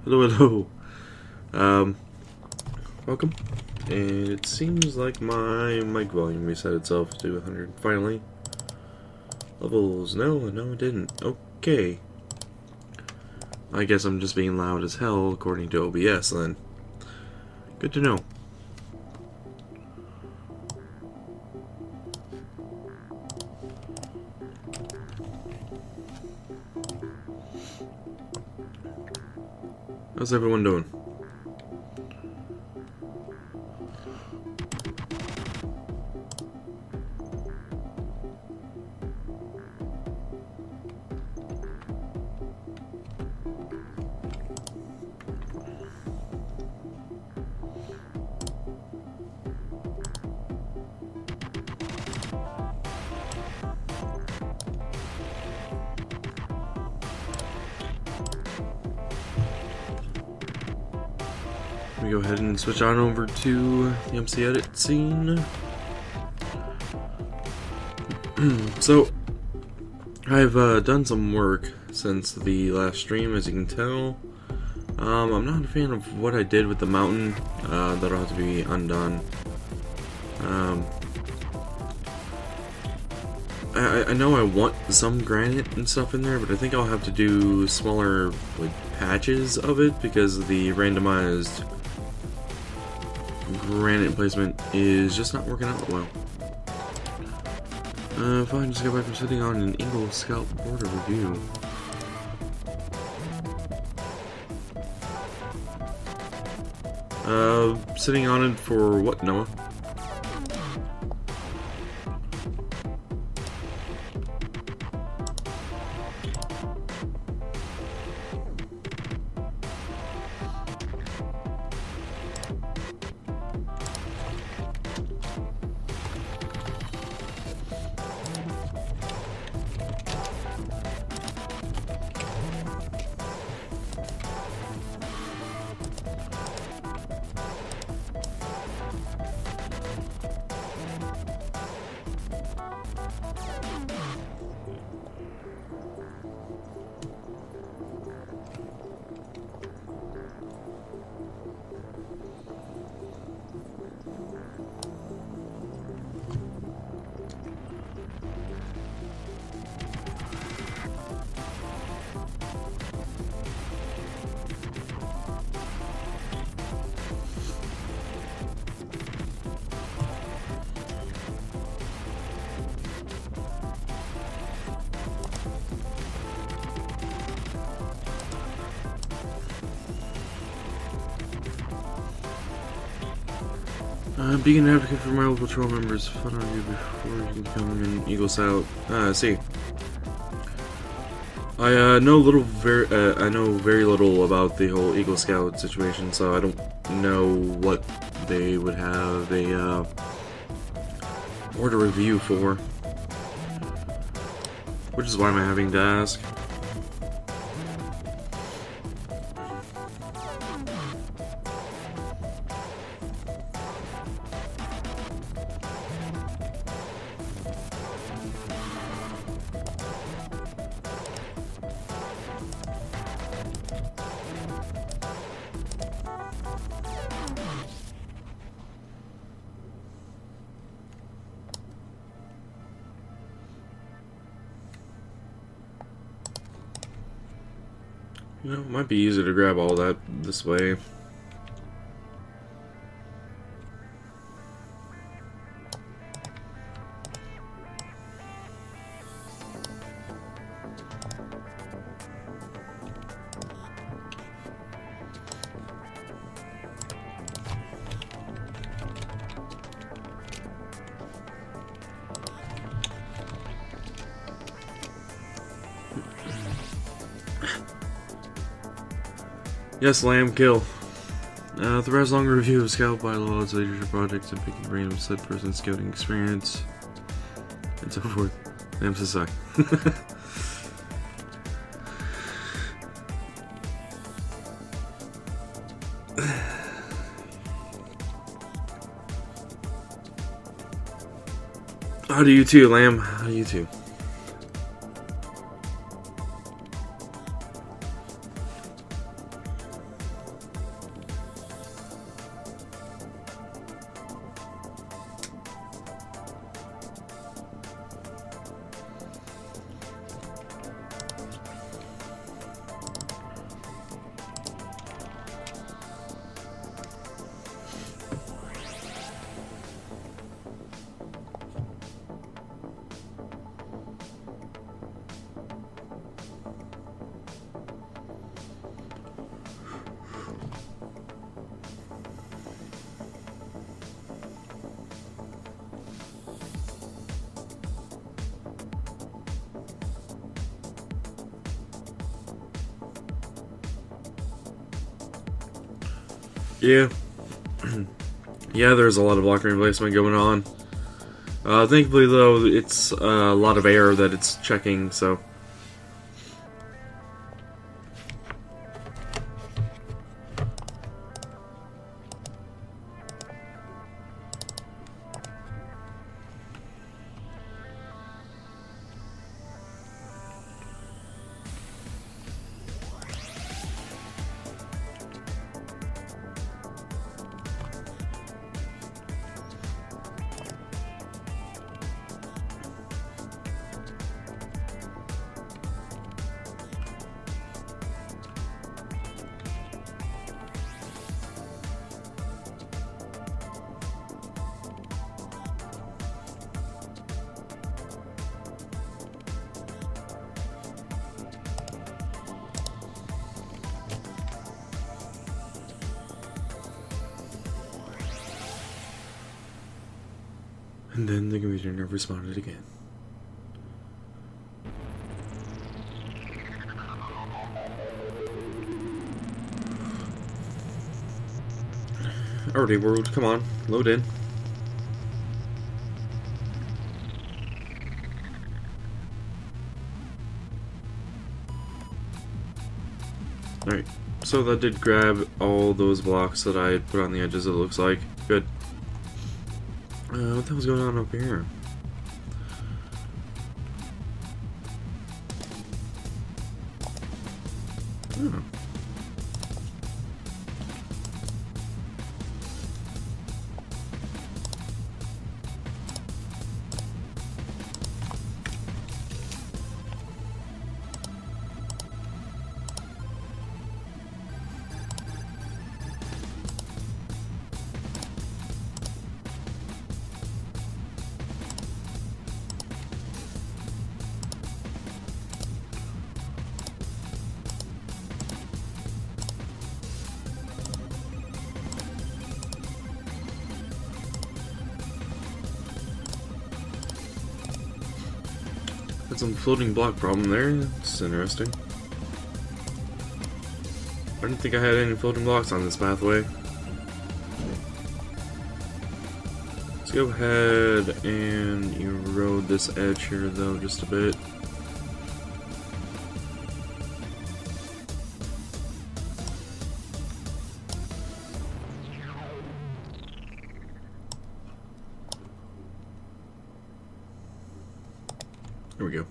Hello, hello. Welcome. And it seems like my mic volume reset itself to 100 finally. Levels, no, it didn't. Okay. I guess I'm just being loud as hell according to OBS then. Good to know. How's everyone doing? Let me go ahead and switch on over to the MC edit scene. So, I've done some work since the last stream, as you can tell. I'm not a fan of what I did with the mountain. That'll have to be undone. I know I want some granite and stuff in there, but I think I'll have to do smaller like patches of it because the randomized granite placement is just not working out well. Fine, just go back from sitting on an Eagle Scout border review. Sitting on it for what, Noah? Being an advocate for my local patrol members. Fun on you before you can become an Eagle Scout. See. I know very little about the whole Eagle Scout situation, so I don't know what they would have a order review for, which is why I'm having to ask. You know, it might be easier to grab all that this way. Yes, Lamb, kill. Throughout long review of scout bylaws, leadership projects, and picking random said person scouting experience, and so forth. Lamb says I. How do you too, Lamb? How do you too? Yeah. Yeah, there's a lot of block replacement going on. Thankfully, though, it's a lot of air that it's checking, so... And then the computer never responded again. Alrighty, world, come on, load in. Alright, so that did grab all those blocks that I had put on the edges, it looks like. Good. What the hell's going on up here? Oh. some floating block problem there. That's interesting. I didn't think I had any floating blocks on this pathway. Let's go ahead and erode this edge here though just a bit. There we go.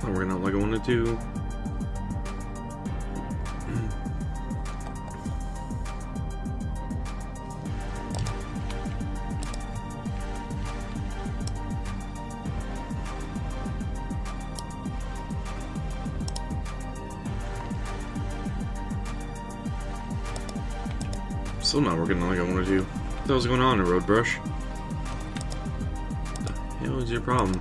Not working out like I wanted to. Still not working out like I wanted to. What the hell's going on, road brush? What the hell is your problem?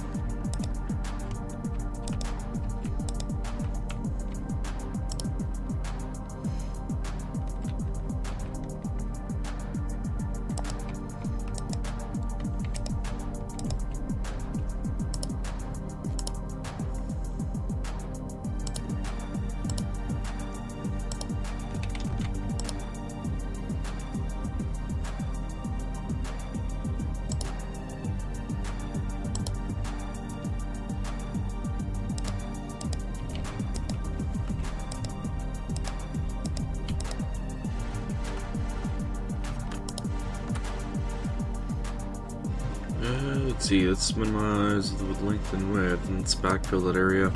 Let's see, let's minimize the length and width, and let's backfill that area.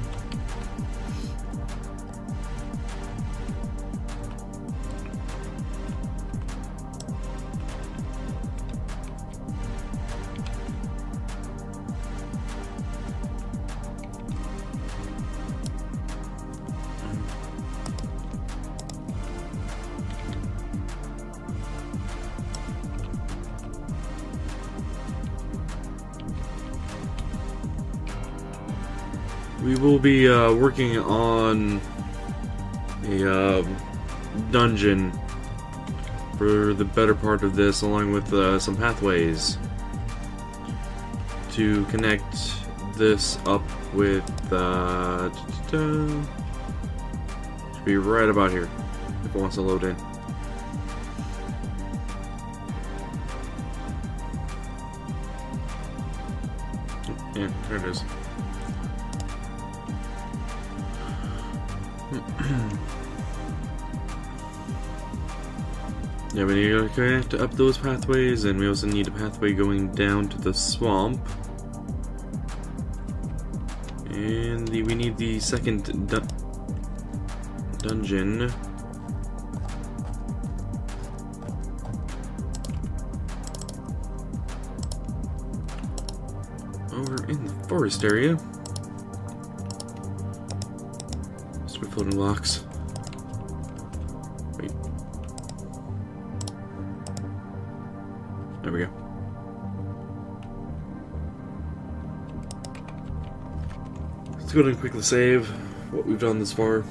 We will be working on a dungeon for the better part of this, along with some pathways to connect this up with. Should be right about here if it wants to load in. Yeah, there it is. Yeah, we need to connect up those pathways, and we also need a pathway going down to the swamp. And we need the second dungeon. Over in the forest area. Stupid floating blocks. Wait. There we go. Let's go ahead and quickly save what we've done this far.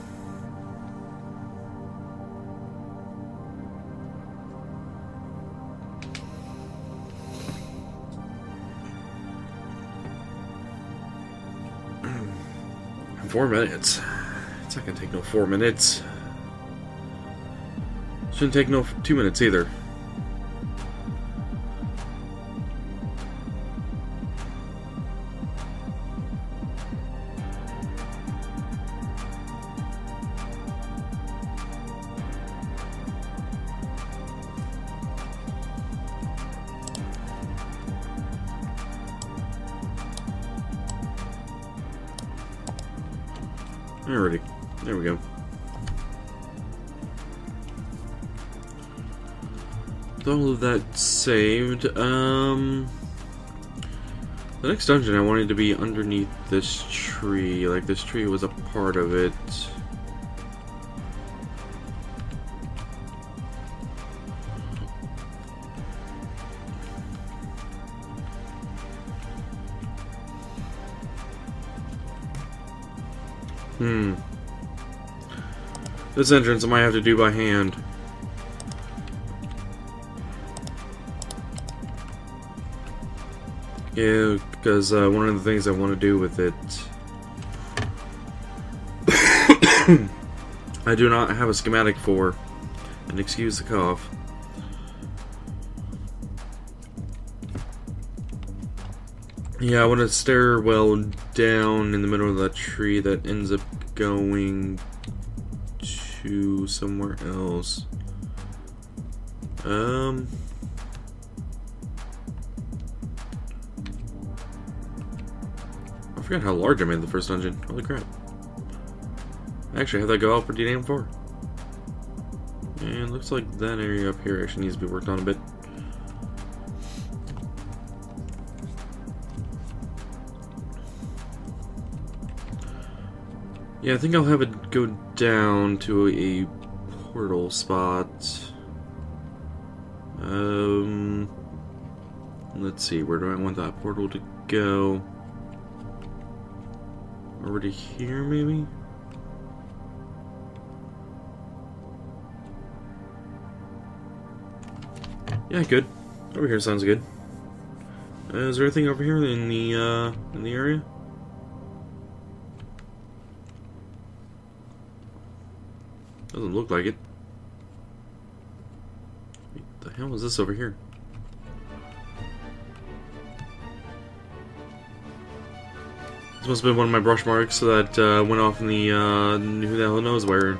In 4 minutes. It's not gonna take no 4 minutes. Shouldn't take no 2 minutes either. Alrighty, there we go. With all of that saved, The next dungeon I wanted to be underneath this tree. Like this tree was a part of it. This entrance I might have to do by hand. Yeah, because one of the things I want to do with it... I do not have a schematic for. And excuse the cough. Yeah, I want a stairwell down in the middle of that tree that ends up going to somewhere else. I forgot how large I made the first dungeon. Holy crap. I actually have that go out pretty damn far. And looks like that area up here actually needs to be worked on a bit. Yeah, I think I'll have it go down to a portal spot. Let's see, where do I want that portal to go? Over to here, maybe? Yeah, good. Over here sounds good. Is there anything over here in the area? Doesn't look like it. What the hell is this over here? This must have been one of my brush marks that went off in the who the hell knows where.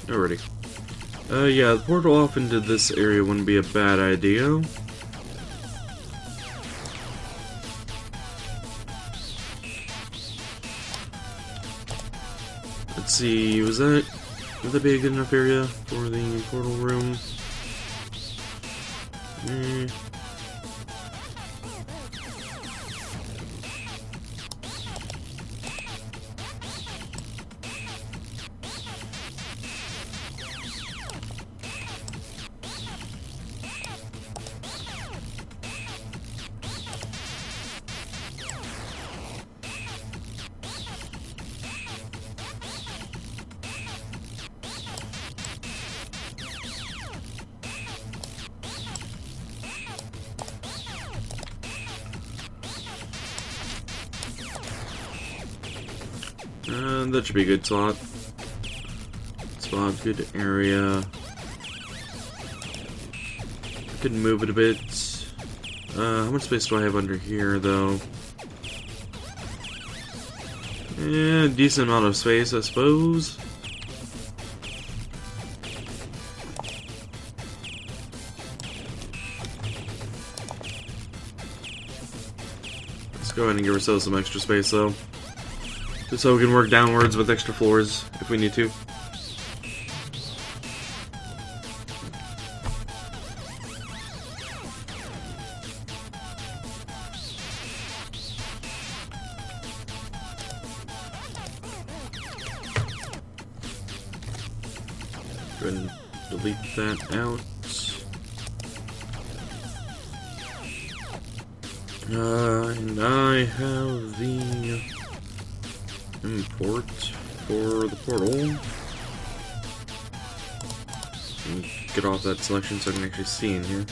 Alrighty. Yeah, the portal off into this area wouldn't be a bad idea. Let's see, would that be a good enough area for the portal room? That should be a good slot. Good area. Could move it a bit. How much space do I have under here, though? Yeah, decent amount of space, I suppose. Let's go ahead and give ourselves some extra space, though. Just so we can work downwards with extra floors if we need to. Go ahead and delete that out. And I have the import for the portal. And get off that selection so I can actually see in here.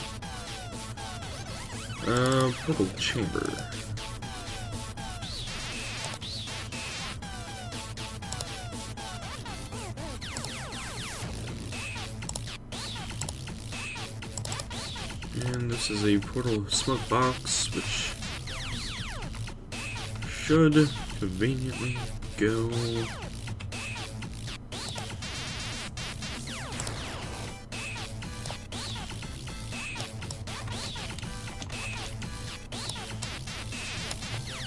Portal chamber. And this is a portal smoke box, which should conveniently go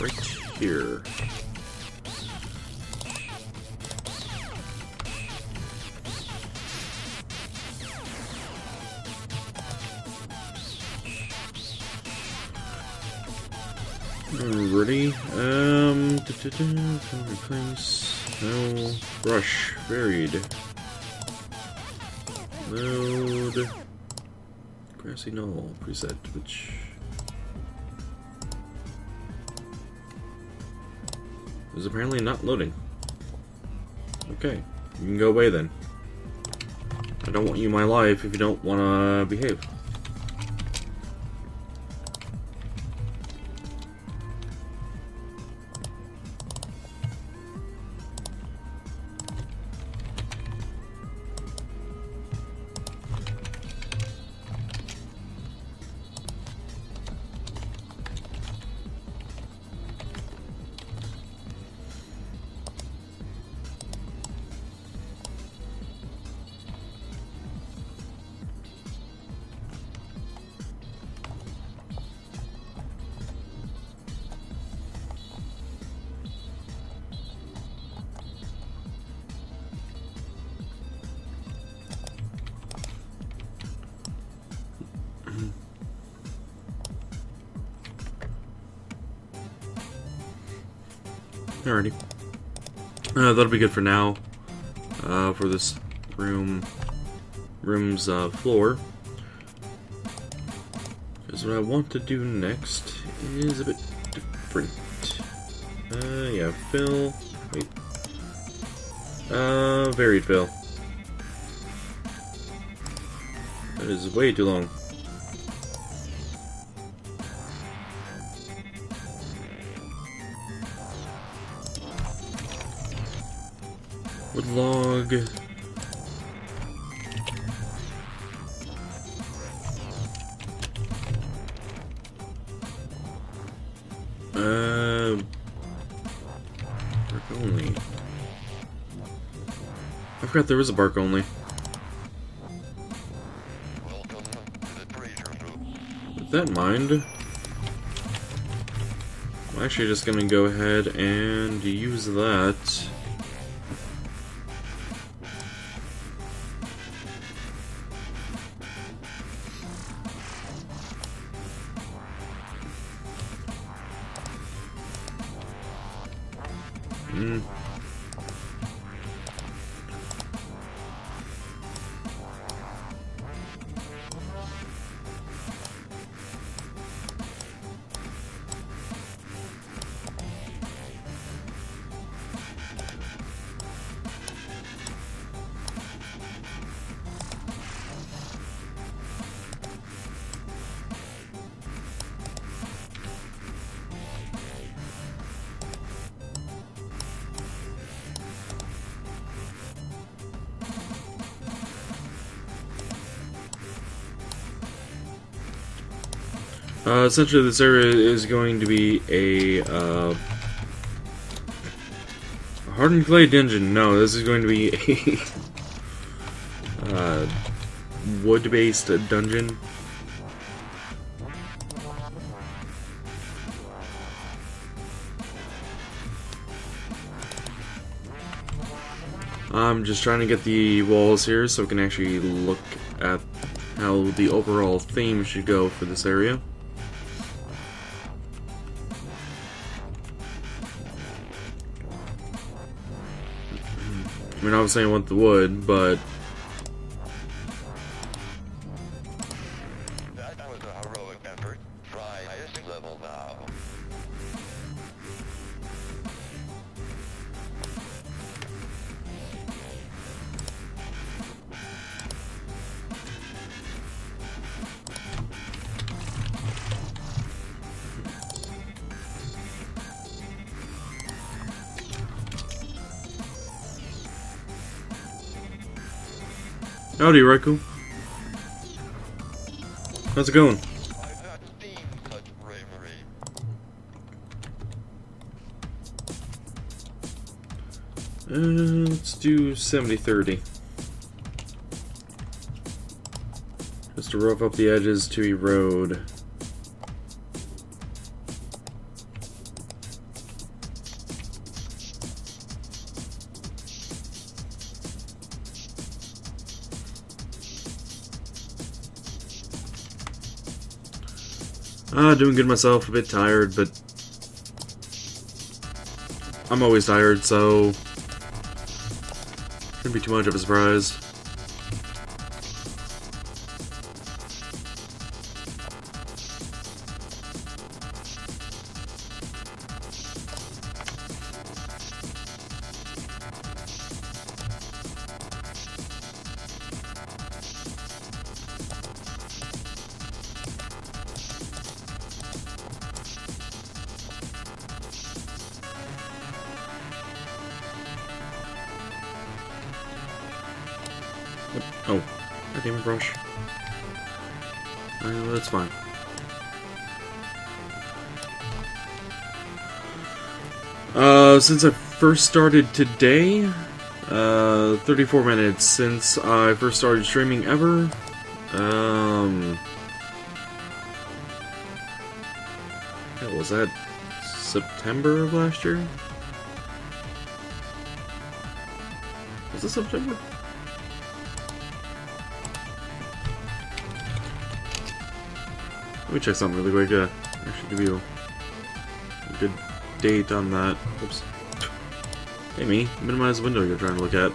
right here. Alrighty, replace, no, brush, varied, load, grassy knoll preset, which is apparently not loading. Okay, you can go away then. I don't want you in my life if you don't want to behave. Alrighty. That'll be good for now. For this room's floor. Because what I want to do next is a bit different. Yeah, fill. Wait. Varied fill. That is way too long. Wood log. Bark only. I forgot there was a bark only. With that in mind, I'm actually just gonna go ahead and use that. Essentially, this area is going to be a hardened clay dungeon. No, this is going to be a wood-based dungeon. I'm just trying to get the walls here so we can actually look at how the overall theme should go for this area. I mean, obviously I want the wood, but that was a heroic effort. Try highest level now. Howdy, Raikou. How's it going? I've not seen such bravery. Let's do 70-30. Just to rough up the edges to erode. Doing good myself, a bit tired, but I'm always tired, so shouldn't be too much of a surprise. Oh, I came brush. That's fine. Since I first started today, 34 minutes since I first started streaming ever. What was that? September of last year? Was it September? Let me check something really quick. I should give you a good date on that. Oops. Hey me, minimize the window you're trying to look at.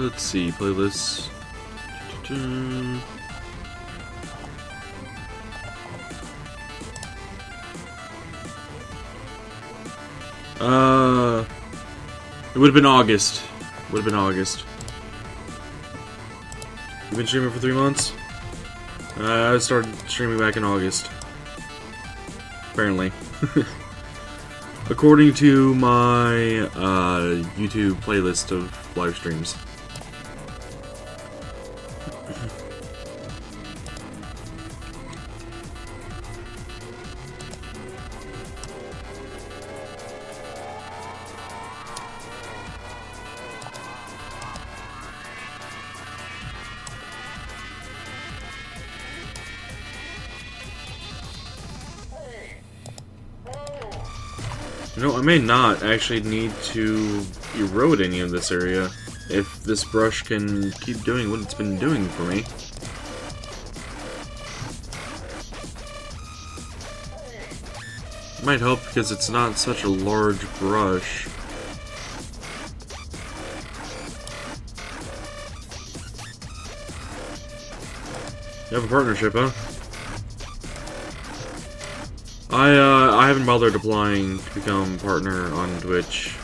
Let's see, playlists. It would have been August. Would have been August. You've been streaming for 3 months? I started streaming back in August. Apparently. According to my YouTube playlist of live streams. You know, I may not actually need to erode any of this area if this brush can keep doing what it's been doing for me. It might help because it's not such a large brush. You have a partnership, huh? I haven't bothered applying to become partner on Twitch.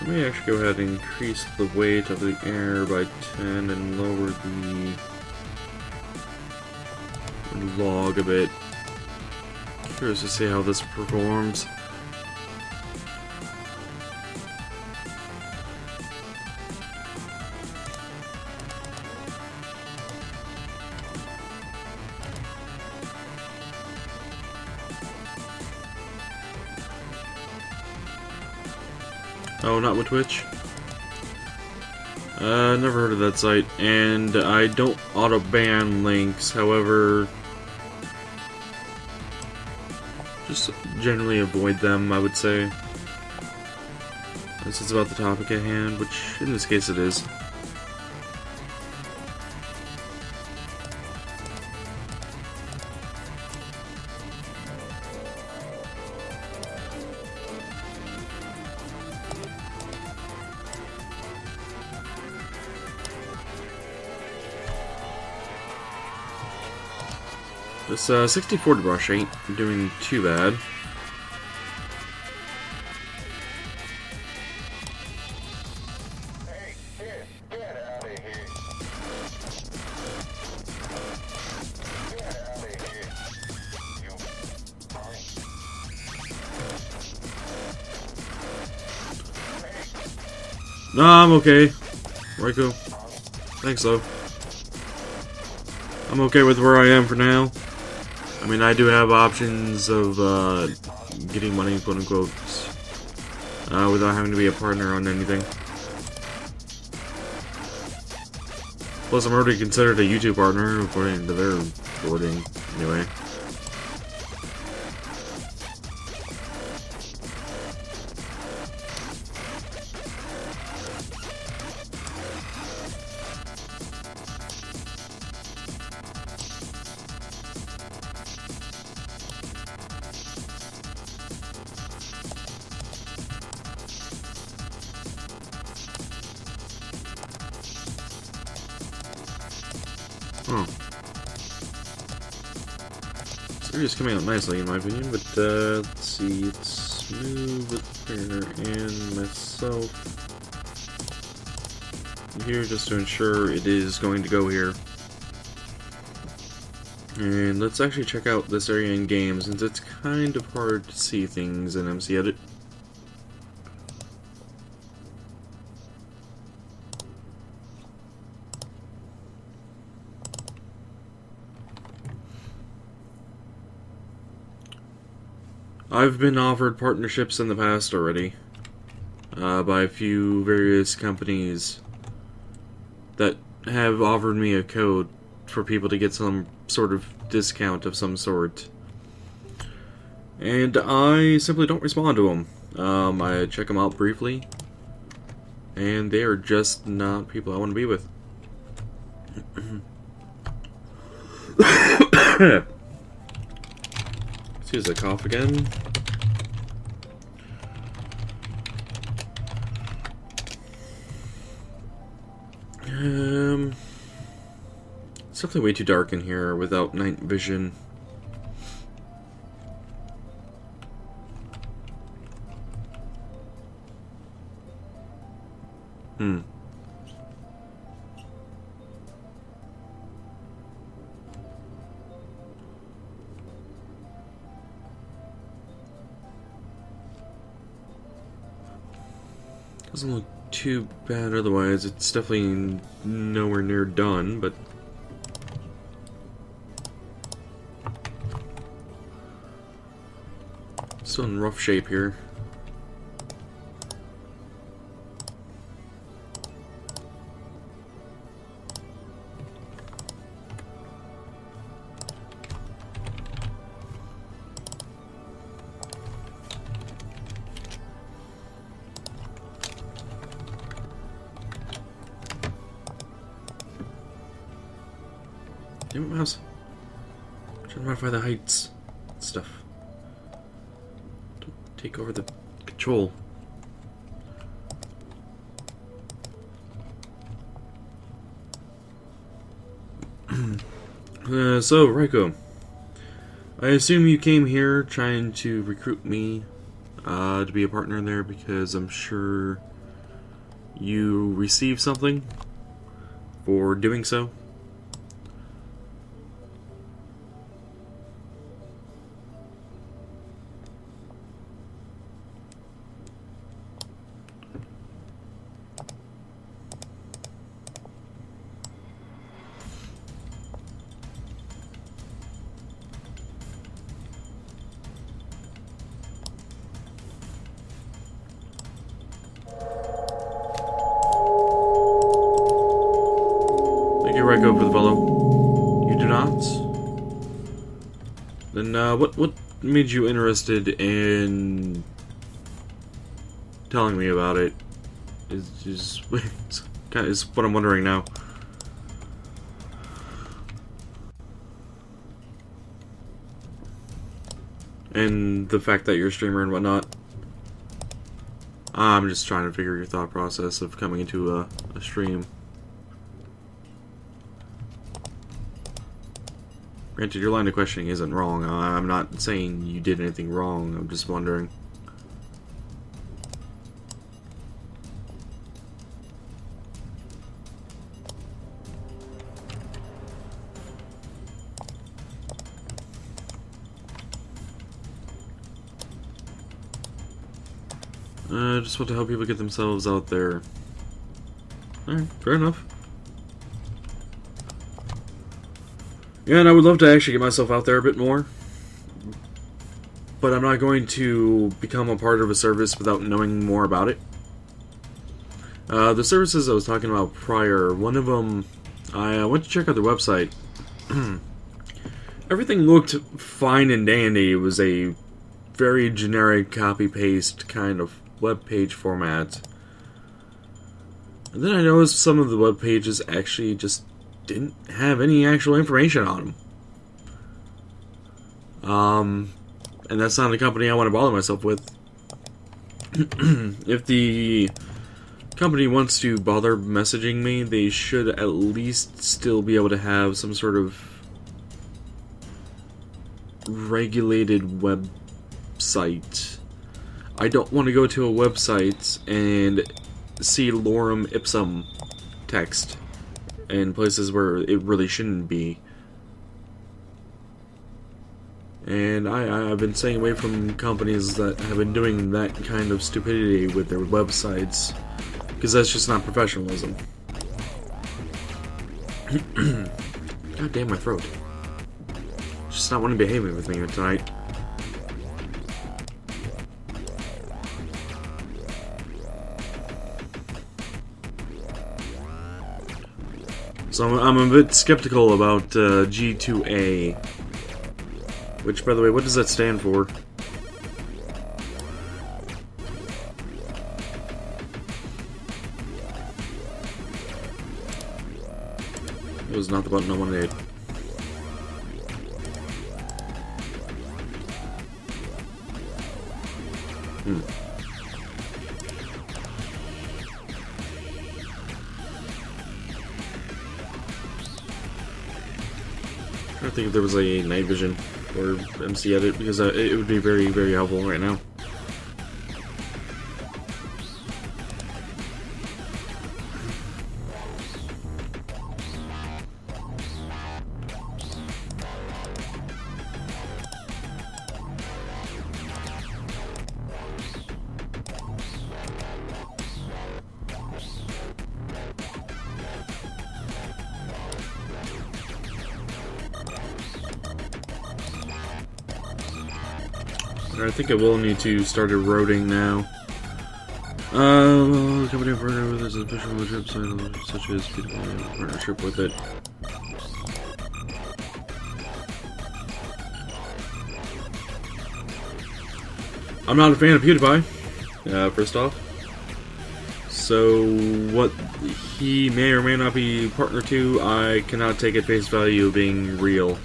Let me actually go ahead and increase the weight of the air by 10 and lower the log a bit. Curious to see how this performs. Oh, not with Twitch? Never heard of that site, and I don't auto-ban links, however, just generally avoid them, I would say. This is about the topic at hand, which in this case it is. This 64 brush ain't doing too bad. Hey, kid, get out of here. Get out of here. You punk. No, I'm okay. Raiko. Thanks, though. I'm okay with where I am for now. I mean, I do have options of getting money, quote unquote, without having to be a partner on anything. Plus, I'm already considered a YouTube partner according to their wording, anyway. Oh. So they're just coming out nicely, in my opinion, but let's see, let's move with the partner and myself here just to ensure it is going to go here. And let's actually check out this area in game, since it's kind of hard to see things in MC Edit. I've been offered partnerships in the past already by a few various companies that have offered me a code for people to get some sort of discount of some sort. And I simply don't respond to them. I check them out briefly, and they are just not people I want to be with. Excuse the cough again. It's definitely way too dark in here without night vision. Doesn't look too bad otherwise. It's definitely nowhere near done, but still in rough shape here. Damn it, mouse. I'm trying to modify the heights and stuff. Don't take over the control. So, Raiko, I assume you came here trying to recruit me to be a partner there because I'm sure you received something for doing so. Right, go for the follow. You do not? Then what made you interested in telling me about it? Is what I'm wondering now. And the fact that you're a streamer and whatnot. I'm just trying to figure your thought process of coming into a stream. Granted, your line of questioning isn't wrong. I'm not saying you did anything wrong. I'm just wondering. I just want to help people get themselves out there. Alright, fair enough. Yeah, and I would love to actually get myself out there a bit more. But I'm not going to become a part of a service without knowing more about it. The services I was talking about prior, one of them, I went to check out their website. Everything looked fine and dandy. It was a very generic copy-paste kind of web page format. And then I noticed some of the web pages actually just didn't have any actual information on them. And that's not a company I want to bother myself with. If the company wants to bother messaging me, they should at least still be able to have some sort of regulated website. I don't want to go to a website and see lorem ipsum text in places where it really shouldn't be. And I've been staying away from companies that have been doing that kind of stupidity with their websites, because that's just not professionalism. God damn my throat. Just not wanting to behave with me tonight. So I'm a bit skeptical about G2A. Which, by the way, what does that stand for? It was not the button I wanted to hit. I think if there was a night vision or MC edit, because it would be very, very helpful right now. I think I will need to start eroding now. The company partner with its official legit site, such as people in partnership with it. I'm not a fan of PewDiePie, first off. So what he may or may not be partner to, I cannot take at face value being real.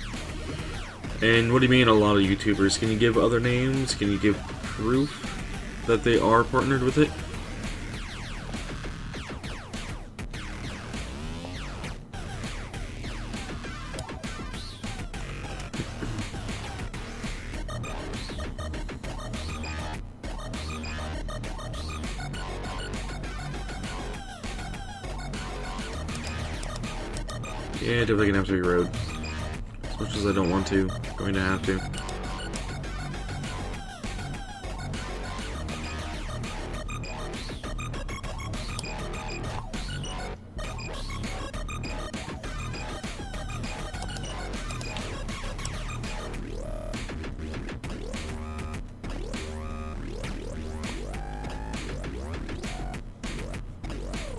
And what do you mean a lot of YouTubers? Can you give other names? Can you give proof that they are partnered with it? Yeah, definitely gonna have to be road. As much as I don't want to, going to have to.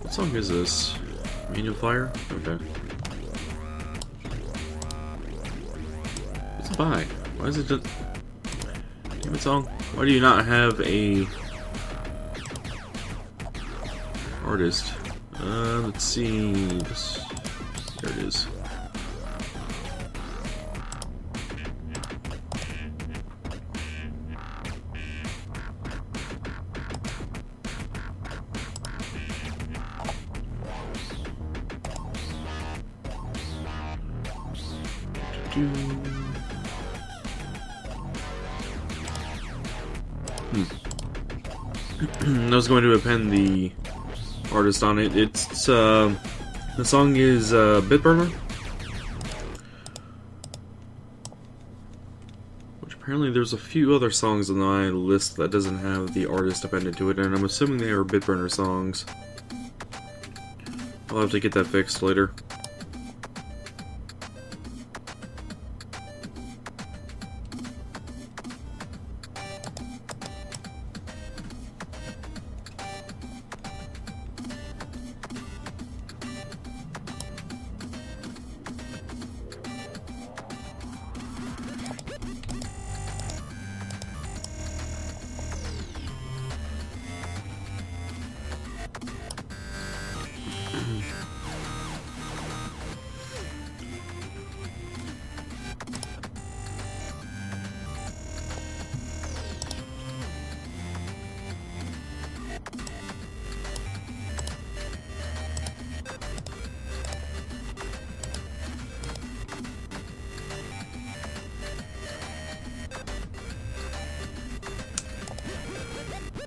What song is this? Manual Fire? Okay. Why? Why is it just... Damn it, song. Why do you not have a... artist? Let's see... There it is. I was going to append the artist on it. It's the song is Bitburner, which apparently there's a few other songs on my list that doesn't have the artist appended to it, and I'm assuming they are Bitburner songs. I'll have to get that fixed later.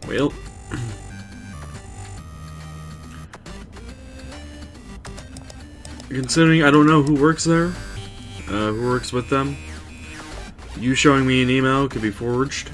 Well, considering I don't know who works there, who works with them, you showing me an email could be forged.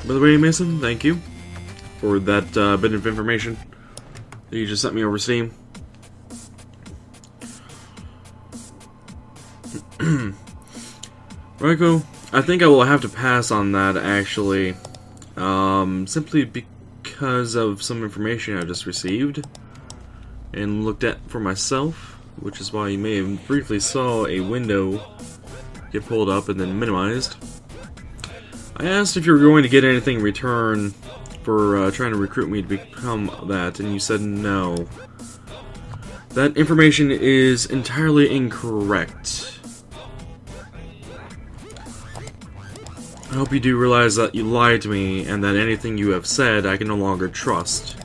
By the way, Mason, thank you for that bit of information that you just sent me over Steam. Raiko, I think I will have to pass on that, actually, simply because of some information I just received and looked at for myself, which is why you may have briefly saw a window get pulled up and then minimized. I asked if you were going to get anything in return for trying to recruit me to become that, and you said no. That information is entirely incorrect. I hope you do realize that you lied to me, and that anything you have said I can no longer trust.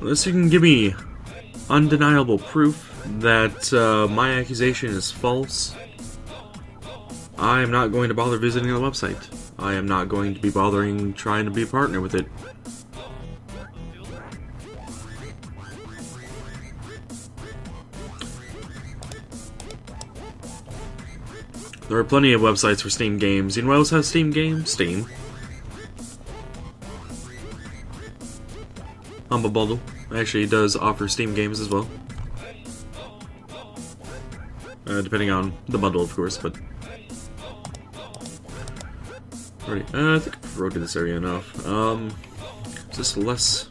Unless you can give me undeniable proof that my accusation is false, I am not going to bother visiting the website. I am not going to be bothering trying to be a partner with it. There are plenty of websites for Steam games. You know what else has Steam games? Steam. Humble Bundle actually does offer Steam games as well. Depending on the bundle, of course, but... Alright, I think I've roaded this area enough. Is this less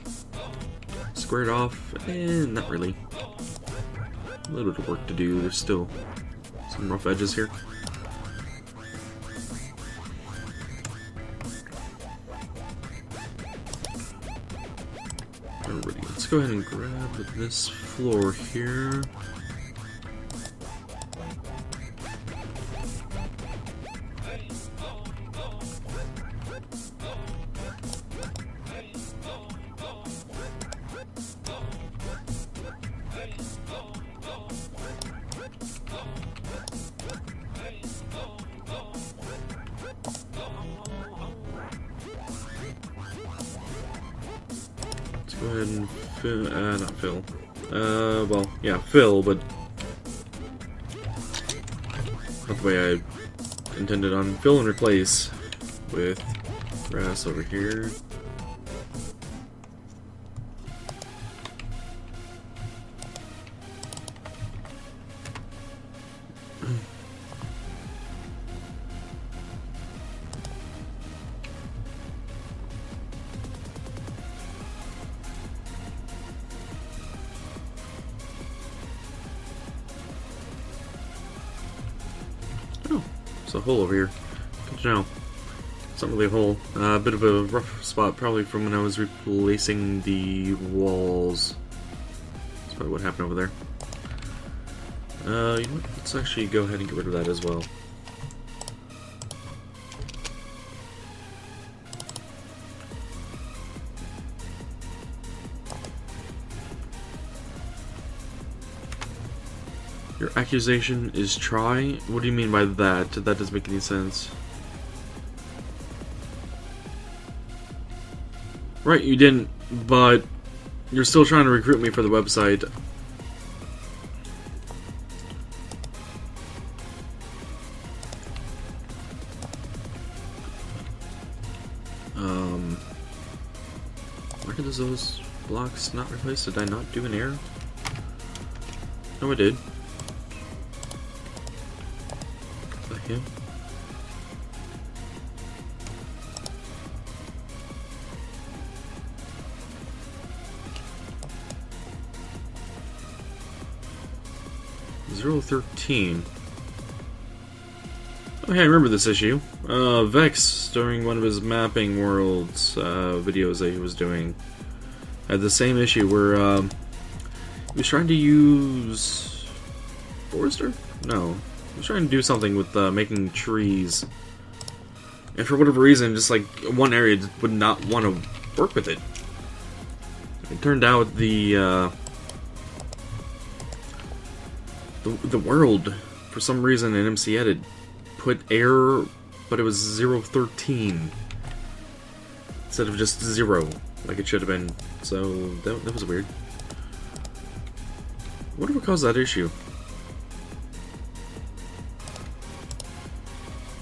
squared off? Not really. A little bit of work to do. There's still some rough edges here. Alrighty, let's go ahead and grab this floor here. Let's go ahead and fill, not fill. Well, yeah, fill, but not the way I intended on fill and replace with grass over here. Oh, it's a hole over here. Good to know. It's not really a hole. A bit of a rough spot, probably from when I was replacing the walls. That's probably what happened over there. You know what? Let's actually go ahead and get rid of that as well. Your accusation is try? What do you mean by that? That doesn't make any sense. Right, you didn't, but you're still trying to recruit me for the website. Why did those blocks not replace? Did I not do an error? No, I did. The hell? .013. Oh, hey, I remember this issue. Vex, during one of his Mapping Worlds videos that he was doing, had the same issue where he was trying to use Forester? No. He was trying to do something with making trees. And for whatever reason, just like one area just would not want to work with it. It turned out the world, for some reason in MC Edit, put error, but it was 013 instead of just 0, like it should have been. So that was weird. Whatever caused that issue?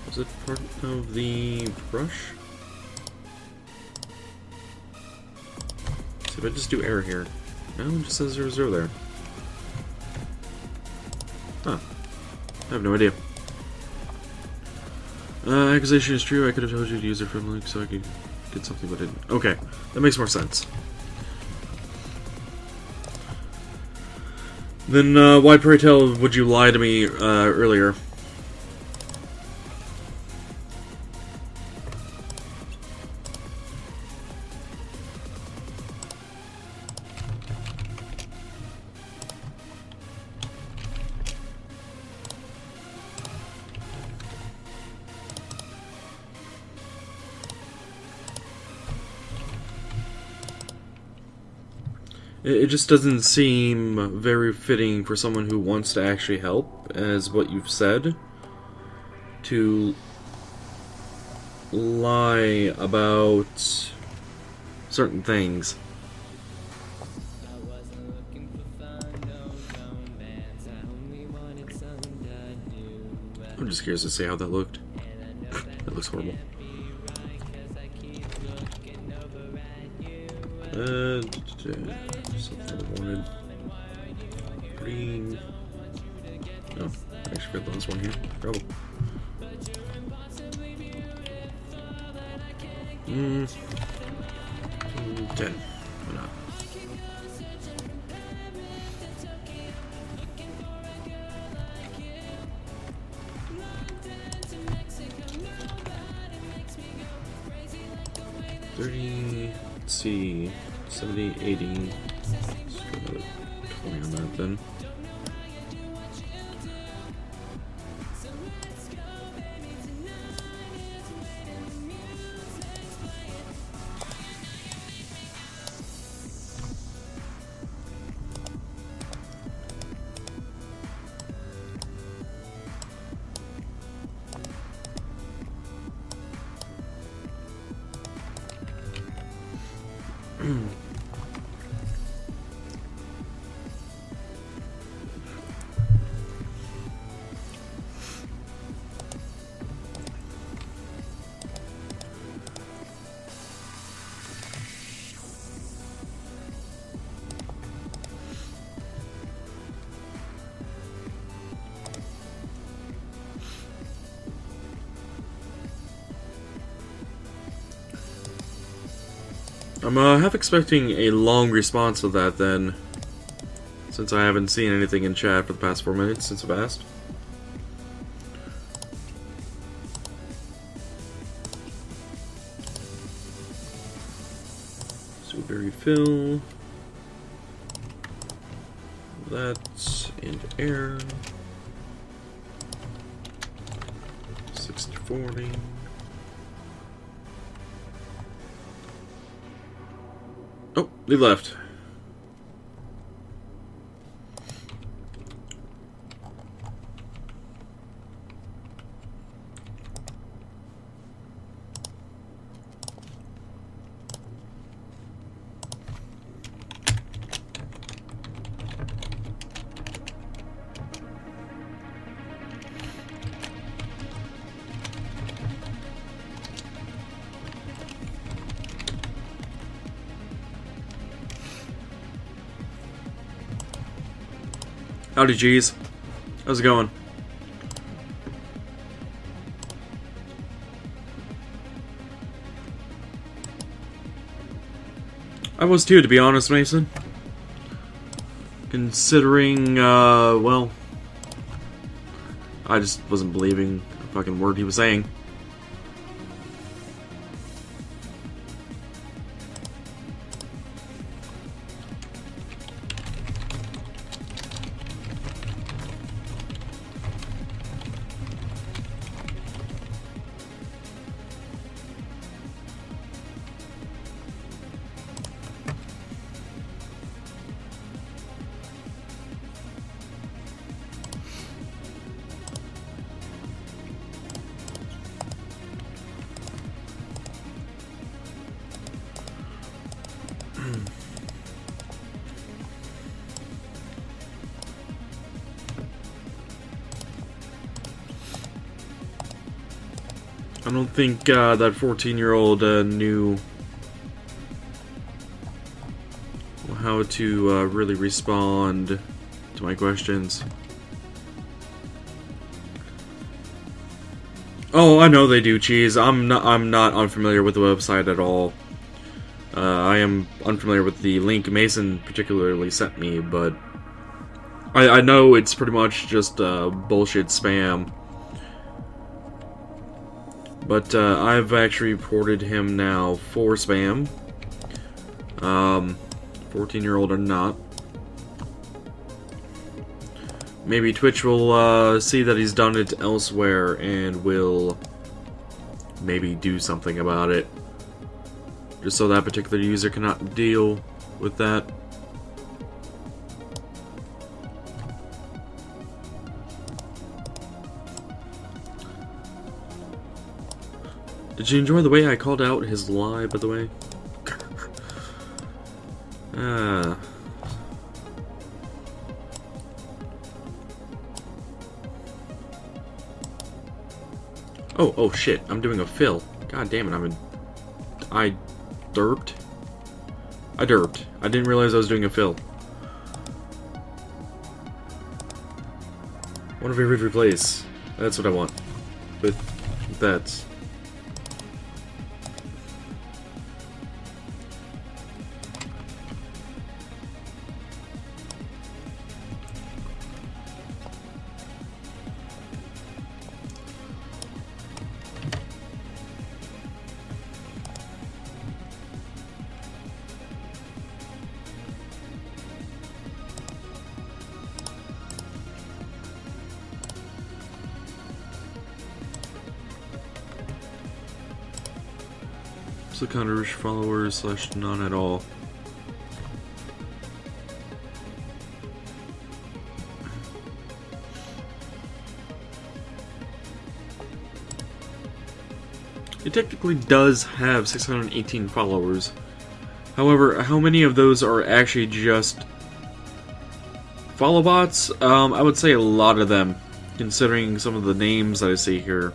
Was it part of the brush? So if I just do error here, no, it just says 00 there. Huh. I have no idea. Accusation is true. I could have told you to use it from link so I could get something, but didn't. Okay, that makes more sense. Then why, pray tell, would you lie to me earlier? It just doesn't seem very fitting for someone who wants to actually help, as what you've said, to lie about certain things. I'm just curious to see how that looked. That looks horrible. Something I wanted. Green. No, I actually forgot this one here. Trouble. 10. Why not? Let's see, 70, 80. Let's go another 20 on that then. I'm half expecting a long response to that then, since I haven't seen anything in chat for the past 4 minutes since I've asked. Sueberry fill. That's into air. 60-40. Oh, they left. Howdy, G's. How's it going? I was too, to be honest, Mason. Considering, well, I just wasn't believing a fucking word he was saying. I don't think that 14-year-old knew how to really respond to my questions. Oh, I know they do, Cheese. I'm not unfamiliar with the website at all. I am unfamiliar with the link Mason particularly sent me, but I know it's pretty much just bullshit spam. But I've actually reported him now for spam. 14-year-old or not. Maybe Twitch will see that he's done it elsewhere and will maybe do something about it. Just so that particular user cannot deal with that. Did you enjoy the way I called out his lie, by the way? Oh shit, I'm doing a fill. God damn it, I derped? I derped. I didn't realize I was doing a fill. What if we replace? That's what I want. With that. Counter followers / none at all. It technically does have 618 followers. However, how many of those are actually just follow bots? I would say a lot of them, considering some of the names that I see here.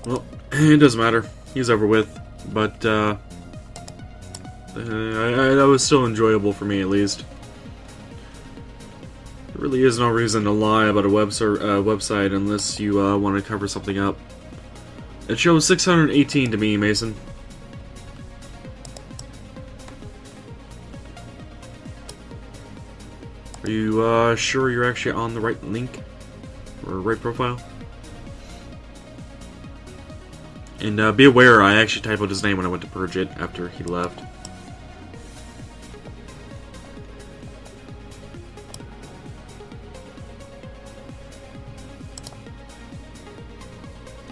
Well, it doesn't matter. He's over with. But, that was still enjoyable for me, at least. There really is no reason to lie about a website unless you want to cover something up. It shows 618 to me, Mason. Are you sure you're actually on the right link? Or right profile? And be aware, I actually typoed his name when I went to purge it after he left.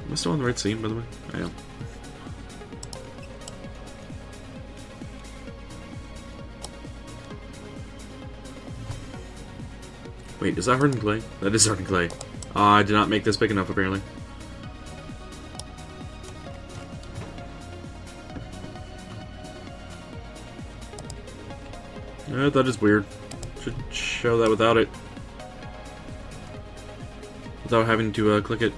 Am I still on the right scene, by the way? I am. Wait, is that hardened clay? That is hardened clay. I did not make this big enough, apparently. That is weird. Should show that without it. Without having to click it.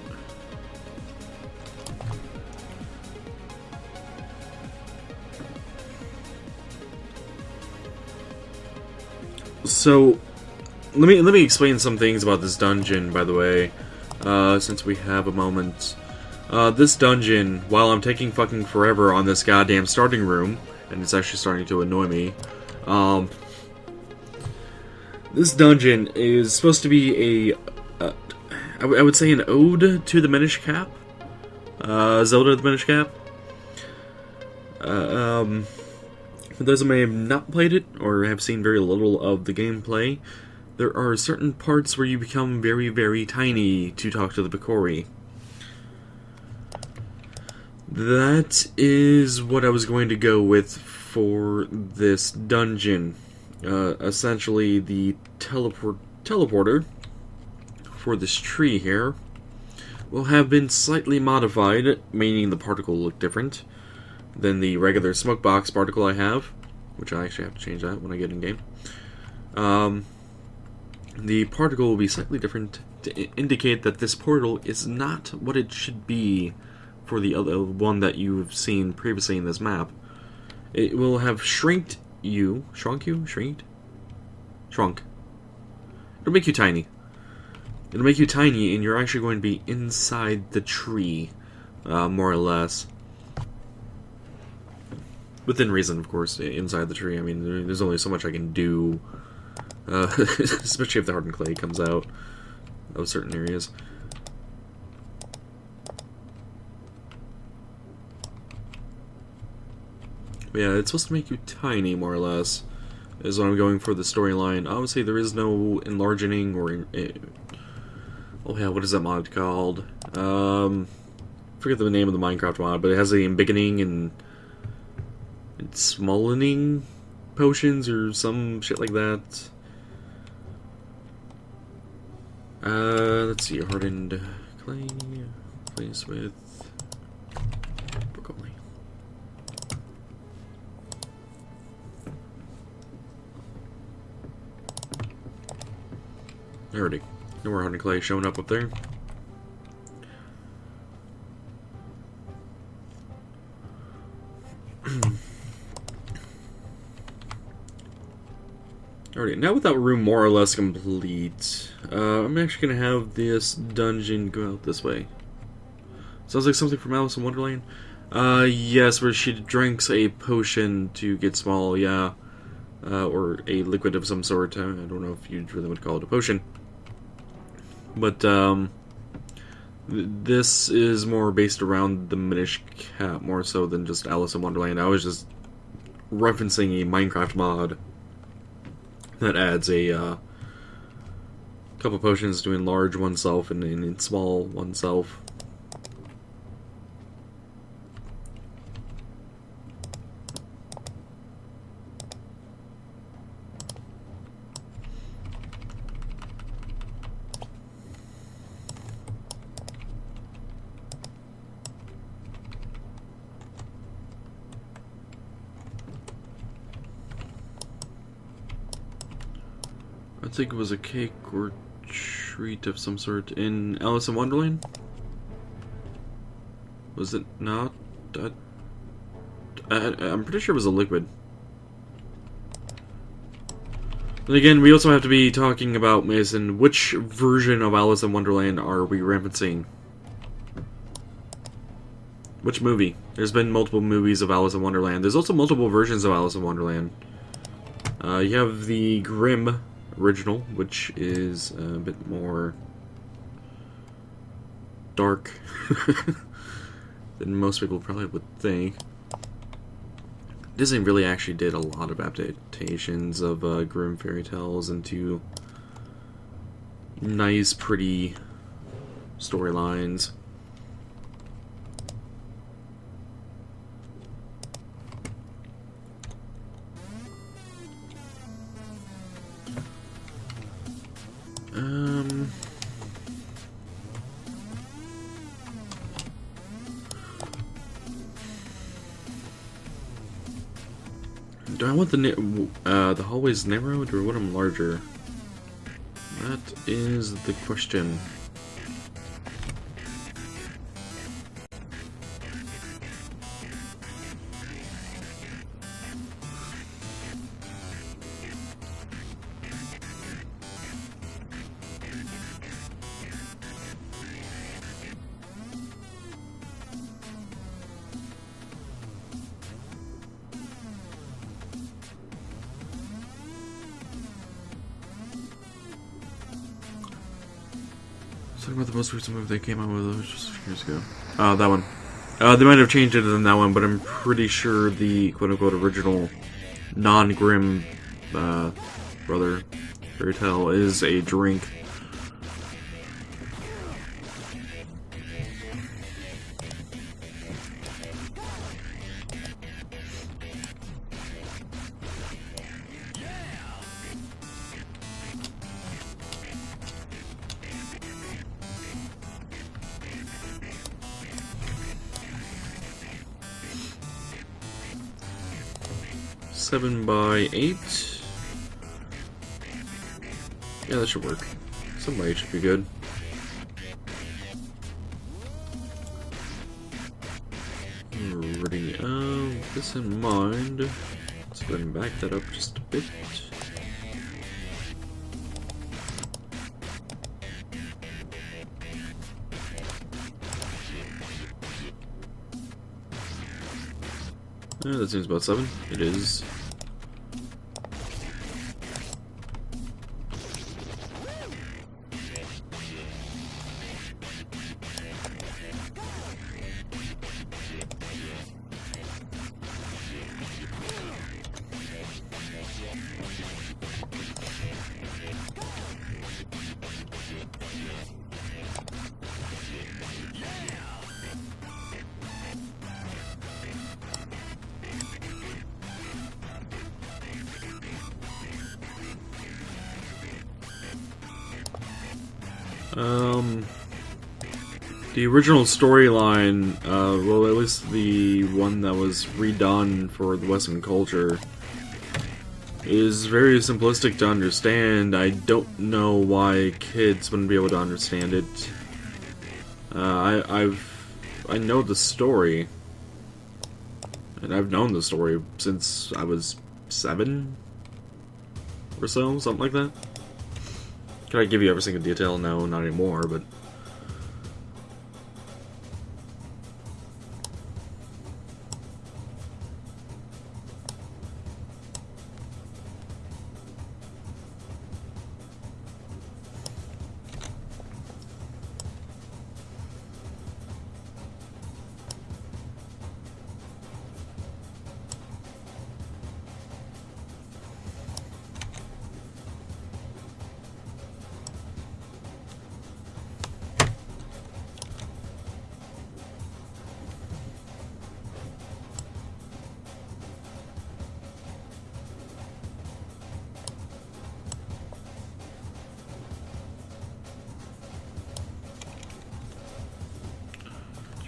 So, let me explain some things about this dungeon, by the way, since we have a moment. This dungeon, while I'm taking fucking forever on this goddamn starting room, and it's actually starting to annoy me, this dungeon is supposed to be I would say an ode to the Minish Cap, Zelda the Minish Cap. For those who may have not played it, or have seen very little of the gameplay, there are certain parts where you become very, very tiny to talk to the Picori. That is what I was going to go with for this dungeon. Essentially, the teleporter for this tree here will have been slightly modified, meaning the particle will look different than the regular smoke box particle I have, which I actually have to change that when I get in game. The particle will be slightly different to indicate that this portal is not what it should be for the other one that you've seen previously in this map. It will have shrunk you. It'll make you tiny. It'll make you tiny, and you're actually going to be inside the tree, more or less. Within reason, of course, inside the tree. I mean, there's only so much I can do, especially if the hardened clay comes out of certain areas. But yeah, it's supposed to make you tiny, more or less, is what I'm going for the storyline. Obviously, there is no enlarging or... oh yeah, what is that mod called? Forget the name of the Minecraft mod, but it has a embiggening and smallening potions or some shit like that. Let's see, hardened clay, place with broccoli. Alrighty, no more hardened clay showing up there. Alright, now with that room more or less complete, I'm actually going to have this dungeon go out this way. Sounds like something from Alice in Wonderland. Yes, where she drinks a potion to get small, yeah. Or a liquid of some sort. I don't know if you really would call it a potion. But, this is more based around the Minish Cap, more so than just Alice in Wonderland. I was just referencing a Minecraft mod that adds a couple potions to enlarge oneself and small oneself. I think it was a cake or treat of some sort in Alice in Wonderland. Was it not? I'm pretty sure it was a liquid. And again, we also have to be talking about, Mason, which version of Alice in Wonderland are we referencing? Which movie? There's been multiple movies of Alice in Wonderland. There's also multiple versions of Alice in Wonderland. You have the Grimm original, which is a bit more dark than most people probably would think. Disney really actually did a lot of adaptations of Grimm fairy tales into nice, pretty storylines. Do I want the hallways narrow, or do I want them larger? That is the question. Talking about the most recent movie they came out with just a few years ago. That one. They might have changed it in that one, but I'm pretty sure the quote-unquote original non-Grimm brother fairy tale is a drink. Seven by 8. Yeah, that should work. 7 by 8 should be good. Alrighty, with this in mind, let's go ahead and back that up just a bit. That seems about 7. It is. The original storyline, well, at least the one that was redone for the Western culture, is very simplistic to understand. I don't know why kids wouldn't be able to understand it. I know the story, and I've known the story since I was 7 or so, something like that. Can I give you every single detail? No, not anymore, but...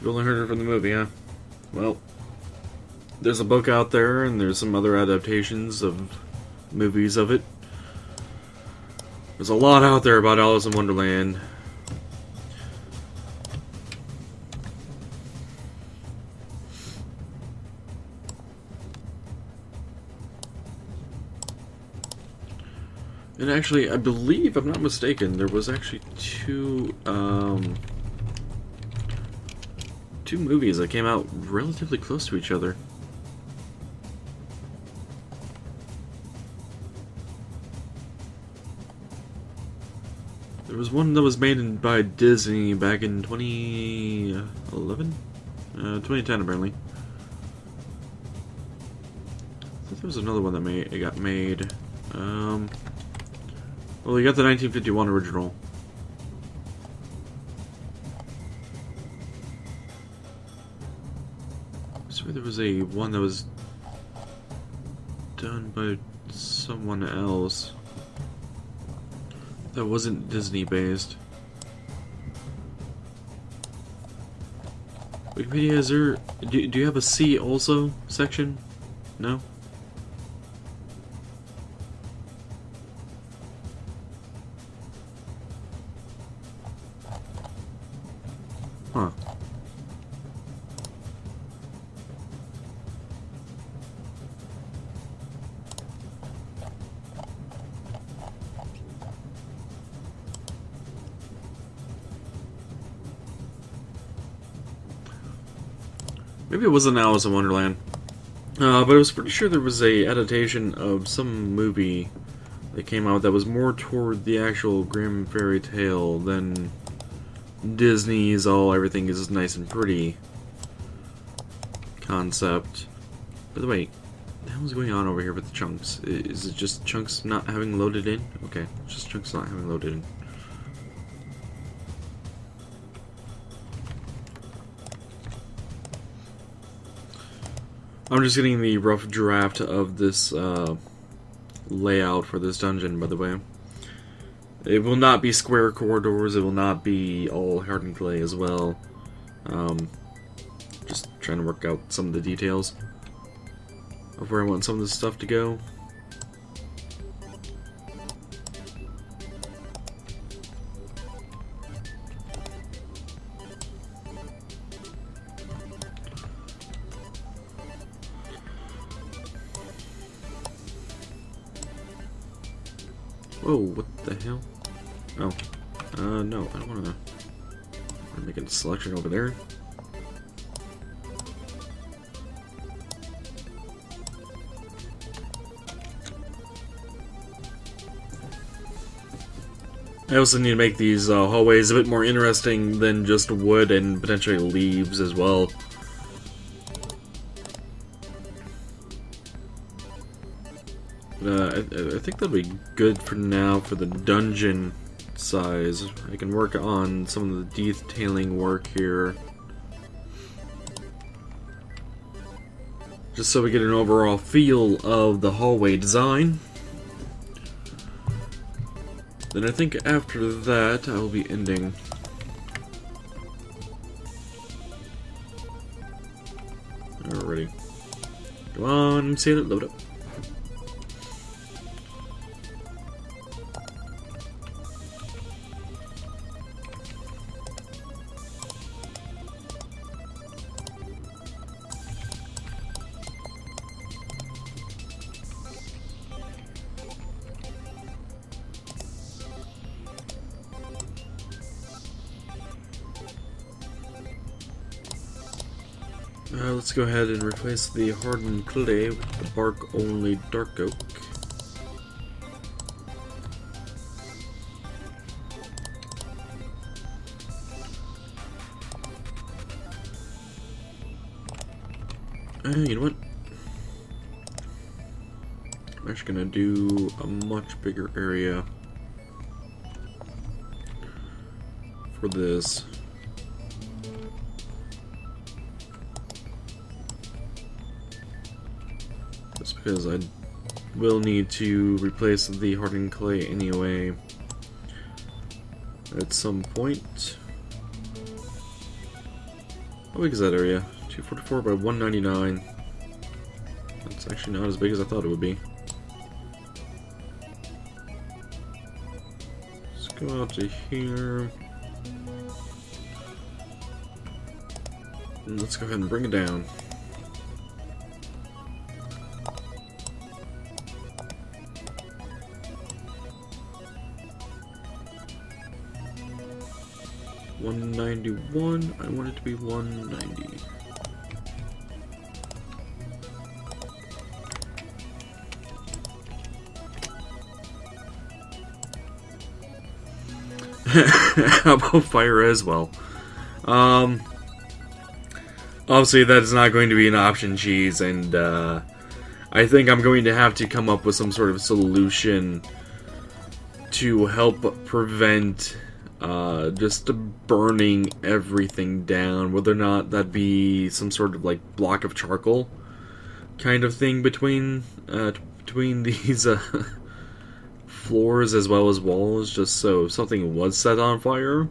You've only heard it from the movie, huh? Well, there's a book out there, and there's some other adaptations of movies of it. There's a lot out there about Alice in Wonderland. And actually, I believe, if I'm not mistaken, there was actually two movies that came out relatively close to each other. There was one that was made by Disney back in 2011? 2010, apparently. I thought there was another one that got made. Well, you got the 1951 original. I swear there was one that was done by someone else that wasn't Disney based. Wikipedia, is there... Do you have a C also section? No? Huh. Maybe it wasn't Alice in Wonderland. But I was pretty sure there was a adaptation of some movie that came out that was more toward the actual Grimm fairy tale than Disney's everything is nice and pretty concept. By the way, what the hell is going on over here with the chunks? Is it just chunks not having loaded in? Okay, just chunks not having loaded in. I'm just getting the rough draft of this layout for this dungeon, by the way. It will not be square corridors, it will not be all hardened clay as well. Just trying to work out some of the details of where I want some of this stuff to go. Whoa, what the hell? Oh. No, I don't wanna make a selection over there. I also need to make these hallways a bit more interesting than just wood and potentially leaves as well. I think that'll be good for now for the dungeon size. I can work on some of the detailing work here. Just so we get an overall feel of the hallway design. Then I think after that, I will be ending. Alrighty. Come on, see it, load up. Let's go ahead and replace the hardened clay with the bark-only dark oak. You know what? I'm actually gonna do a much bigger area for this. Just because I will need to replace the hardened clay anyway at some point. How big is that area? 244 by 199. That's actually not as big as I thought it would be. Let's go out to here. And let's go ahead and bring it down. 191. I want it to be 190. How about fire as well? Obviously that is not going to be an option, cheese, and I think I'm going to have to come up with some sort of solution to help prevent just burning everything down, whether or not that be some sort of like block of charcoal kind of thing between these floors as well as walls, just so if something was set on fire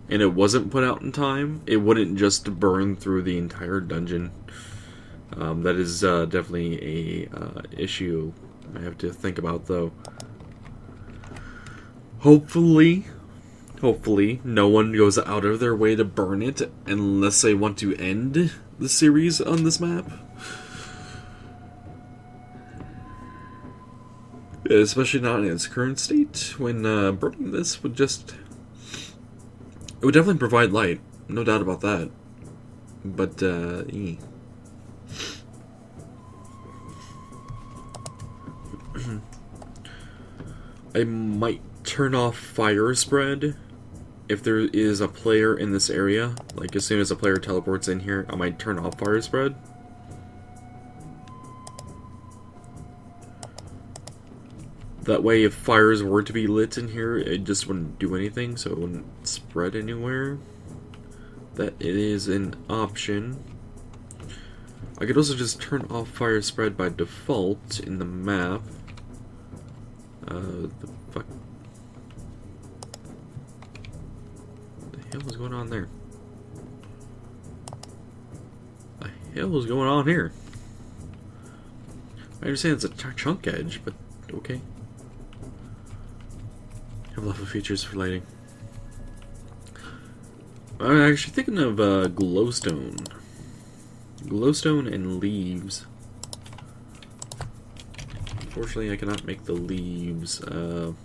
and it wasn't put out in time, it wouldn't just burn through the entire dungeon. That is definitely a issue I have to think about, though. Hopefully no one goes out of their way to burn it unless they want to end the series on this map. Especially not in its current state, when burning this would just... It would definitely provide light, no doubt about that. But, I might turn off fire spread if there is a player in this area. Like, as soon as a player teleports in here, I might turn off fire spread. That way, if fires were to be lit in here, it just wouldn't do anything, so it wouldn't spread anywhere. That it is an option. I could also just turn off fire spread by default in the map. The fuck? What the hell is going on there? What the hell is going on here? I understand it's a chunk edge, but okay. Have level features for lighting. I'm actually thinking of glowstone. Glowstone and leaves. Unfortunately, I cannot make the leaves. No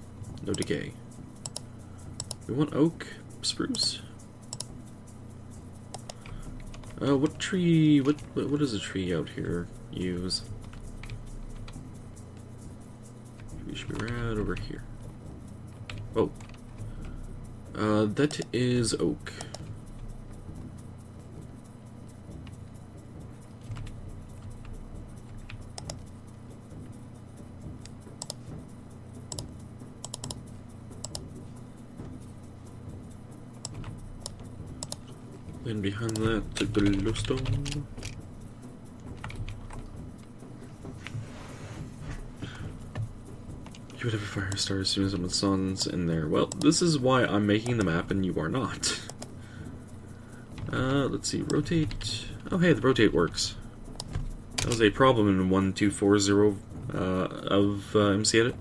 decay. We want oak, spruce. What tree? What does a tree out here use? We should be right over here. Oh. That is oak. And behind that, the glowstone. You would have a fire start as soon as the sun's in there. Well, this is why I'm making the map and you are not. Let's see, rotate. Oh, hey, the rotate works. That was a problem in 1240 of MC Edit.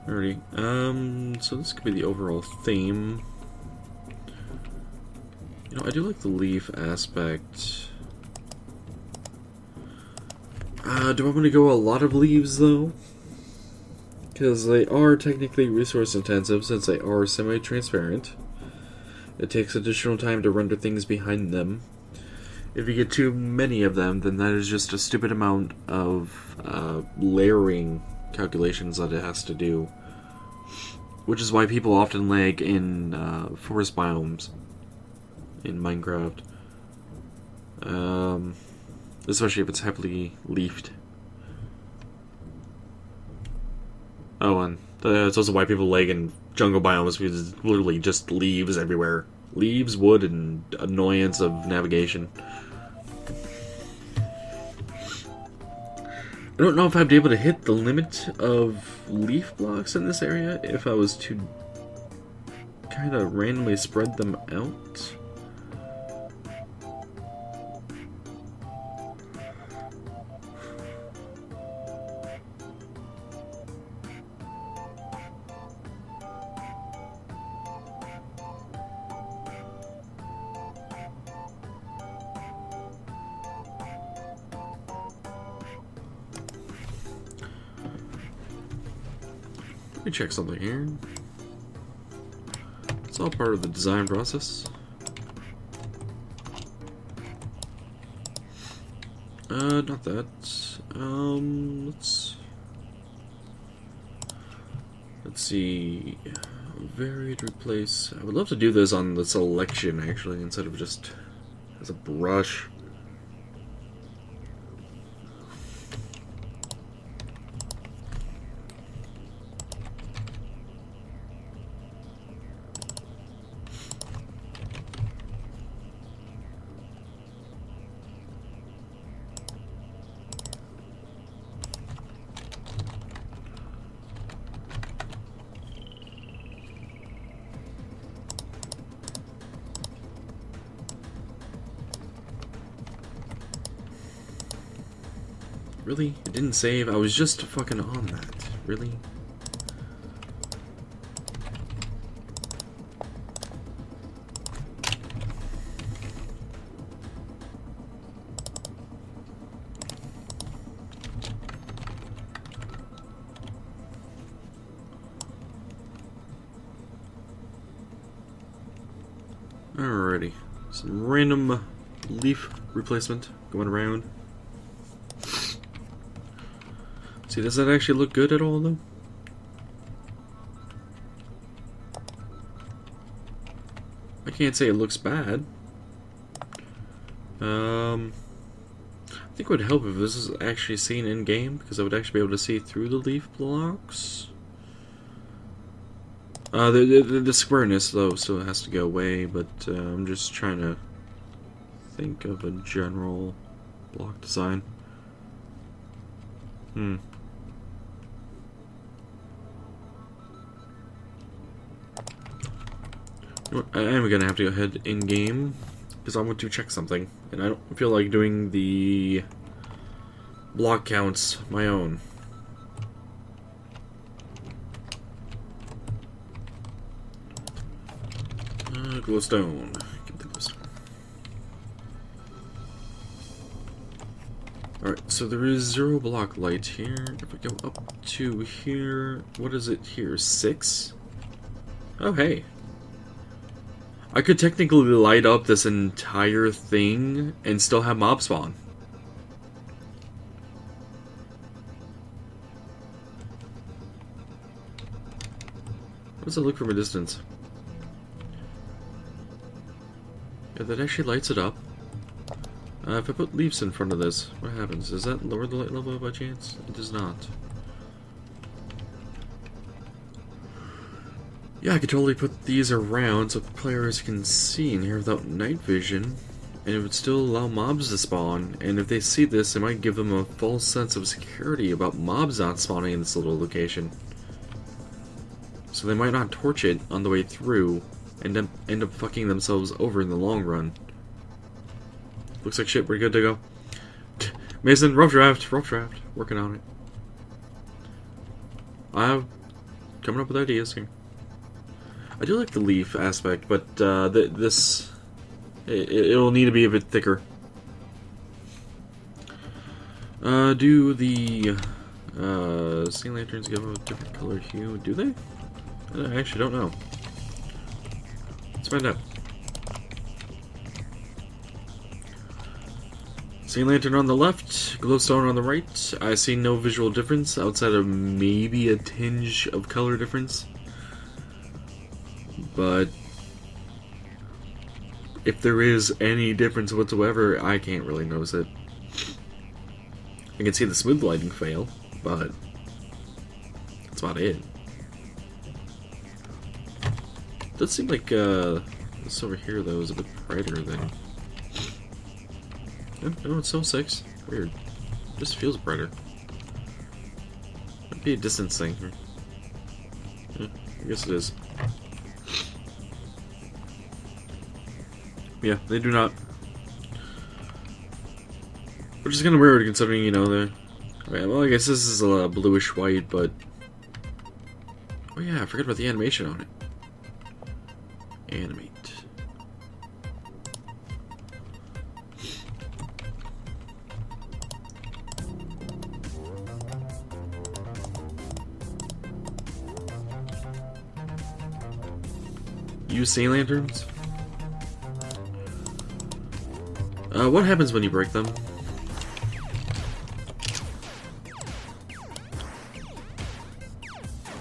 Alrighty, so this could be the overall theme. You know, I do like the leaf aspect. Do I want to go a lot of leaves, though? Because they are technically resource intensive, since they are semi-transparent. It takes additional time to render things behind them. If you get too many of them, then that is just a stupid amount of layering calculations that it has to do. Which is why people often lag in forest biomes in Minecraft. Especially if it's heavily leafed. Oh, and it's also why people lag in jungle biomes, because it's literally just leaves everywhere. Leaves, wood, and annoyance of navigation. I don't know if I'd be able to hit the limit of leaf blocks in this area if I was to kind of randomly spread them out. me check something here. It's all part of the design process. Not that. Let's see. Varied replace. I would love to do this on the selection actually, instead of just as a brush. Really? It didn't save? I was just fucking on that. Really? Alrighty. Some random leaf replacement going around. See, does that actually look good at all, though? I can't say it looks bad. I think it would help if this is actually seen in-game, because I would actually be able to see through the leaf blocks. The squareness, though, still has to go away, but I'm just trying to think of a general block design. I am gonna have to go ahead in game because I want to check something, and I don't feel like doing the block counts my own. Glowstone. Give the glowstone. Alright, so there is 0 block light here. If we go up to here, what is it here? 6? Oh, hey. I could technically light up this entire thing and still have mob spawn. How does it look from a distance? Yeah, that actually lights it up. If I put leaves in front of this, what happens? Does that lower the light level by chance? It does not. Yeah, I could totally put these around so players can see in here without night vision, and it would still allow mobs to spawn, and if they see this, it might give them a false sense of security about mobs not spawning in this little location. So they might not torch it on the way through, and then end up fucking themselves over in the long run. Looks like shit, we're good to go. Mason, rough draft, working on it. I'm coming up with ideas here. I do like the leaf aspect, but it'll need to be a bit thicker. Do the sea lanterns give a different color hue? Do they? I actually don't know. Let's find out. Sea lantern on the left, glowstone on the right. I see no visual difference outside of maybe a tinge of color difference. But if there is any difference whatsoever, I can't really notice it. I can see the smooth lighting fail, but that's about it. It does seem like this over here though is a bit brighter than. No, it's still 6. Weird. It just feels brighter. Might be a distance thing. Yeah, I guess it is. Yeah, they do not. Which is kind of weird considering, you know, they're... Okay, well, I guess this is a bluish white, but... Oh yeah, I forgot about the animation on it. Animate. use sea lanterns. What happens when you break them?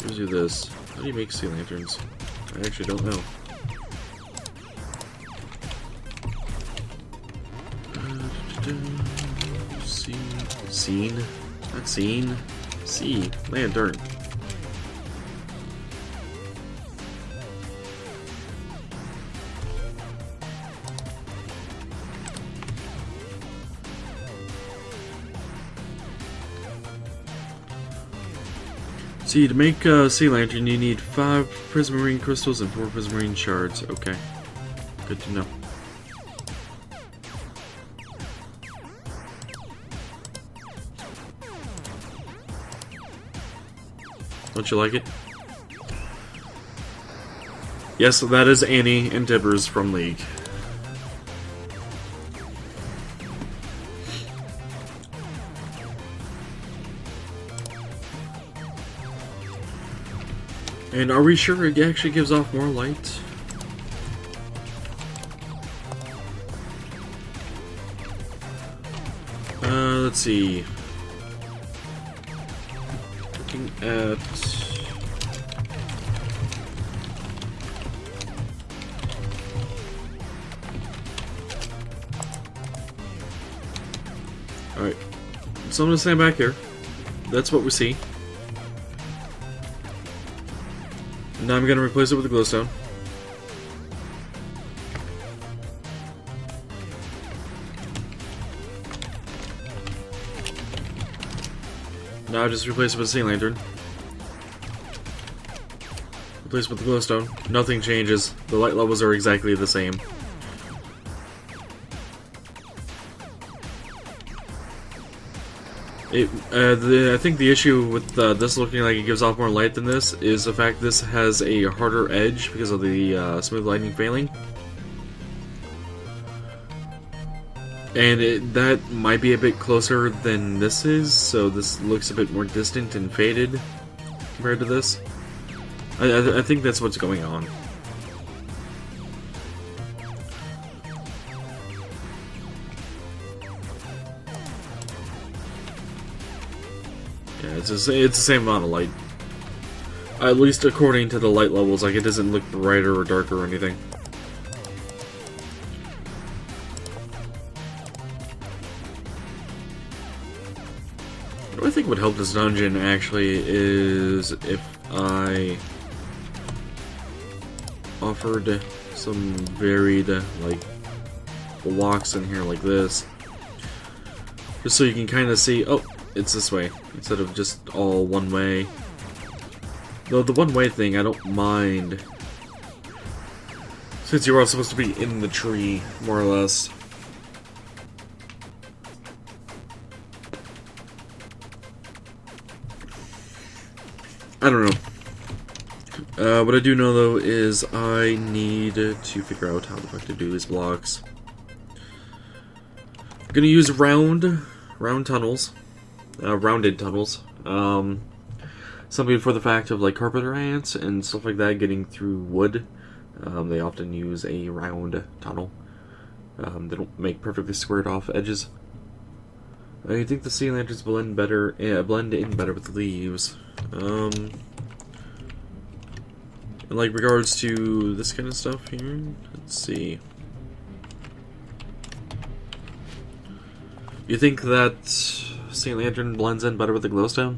Let's do this. How do you make sea lanterns? I actually don't know. Scene? Not scene. Sea. Lantern. See, to make a sea lantern, you need 5 prismarine crystals and 4 prismarine shards. Okay. Good to know. Don't you like it? Yes, that is Annie and Tibbers from League. And are we sure it actually gives off more light? Let's see. Looking at... Alright. So I'm gonna stand back here. That's what we see. Now I'm gonna replace it with a glowstone. Now I just replace it with a sea lantern. Replace it with the glowstone. Nothing changes. The light levels are exactly the same. I think the issue with this looking like it gives off more light than this is the fact this has a harder edge because of the smooth lighting failing. And that might be a bit closer than this is, so this looks a bit more distant and faded compared to this. I think that's what's going on. Yeah, it's the same amount of light. At least according to the light levels, like it doesn't look brighter or darker or anything. What I think would help this dungeon actually is if I offered some varied like blocks in here like this, just so you can kind of see, oh, it's this way instead of just all one way. Though the one way thing I don't mind, since you're all supposed to be in the tree more or less. I don't know. What I do know though is I need to figure out how the fuck to do these blocks. I'm gonna use round tunnels, rounded tunnels. Something for the fact of like carpenter ants and stuff like that getting through wood. They often use a round tunnel. They don't make perfectly squared off edges. I think the sea lanterns blend in better with the leaves. In like regards to this kind of stuff here, let's see. You think that sea lantern blends in better with the glowstone?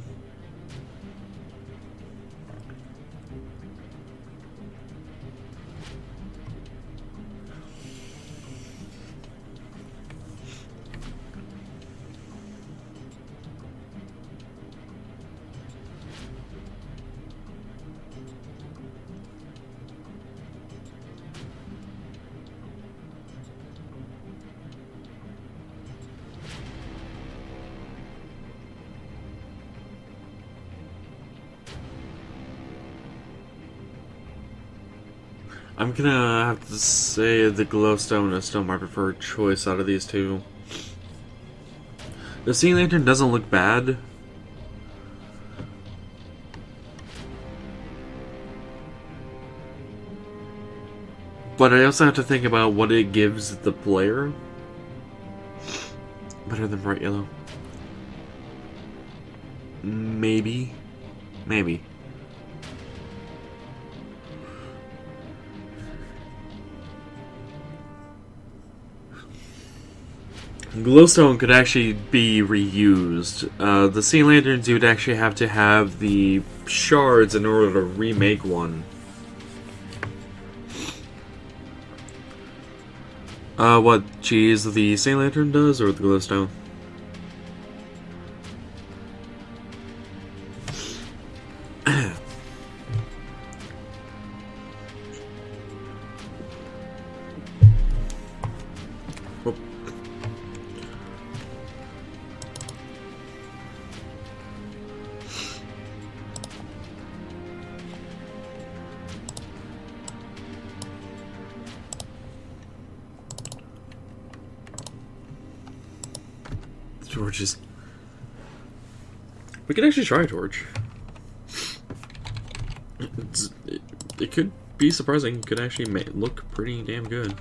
I'm gonna have to say the glowstone is still my preferred choice out of these two. The sea lantern doesn't look bad. But I also have to think about what it gives the player. Better than bright yellow. Maybe. Maybe. Glowstone could actually be reused. The sea lanterns, you would actually have to have the shards in order to remake one. What, geez, the sea lantern does, or the glowstone? Oh. Torches. We could actually try a torch. It could be surprising. It could actually look pretty damn good.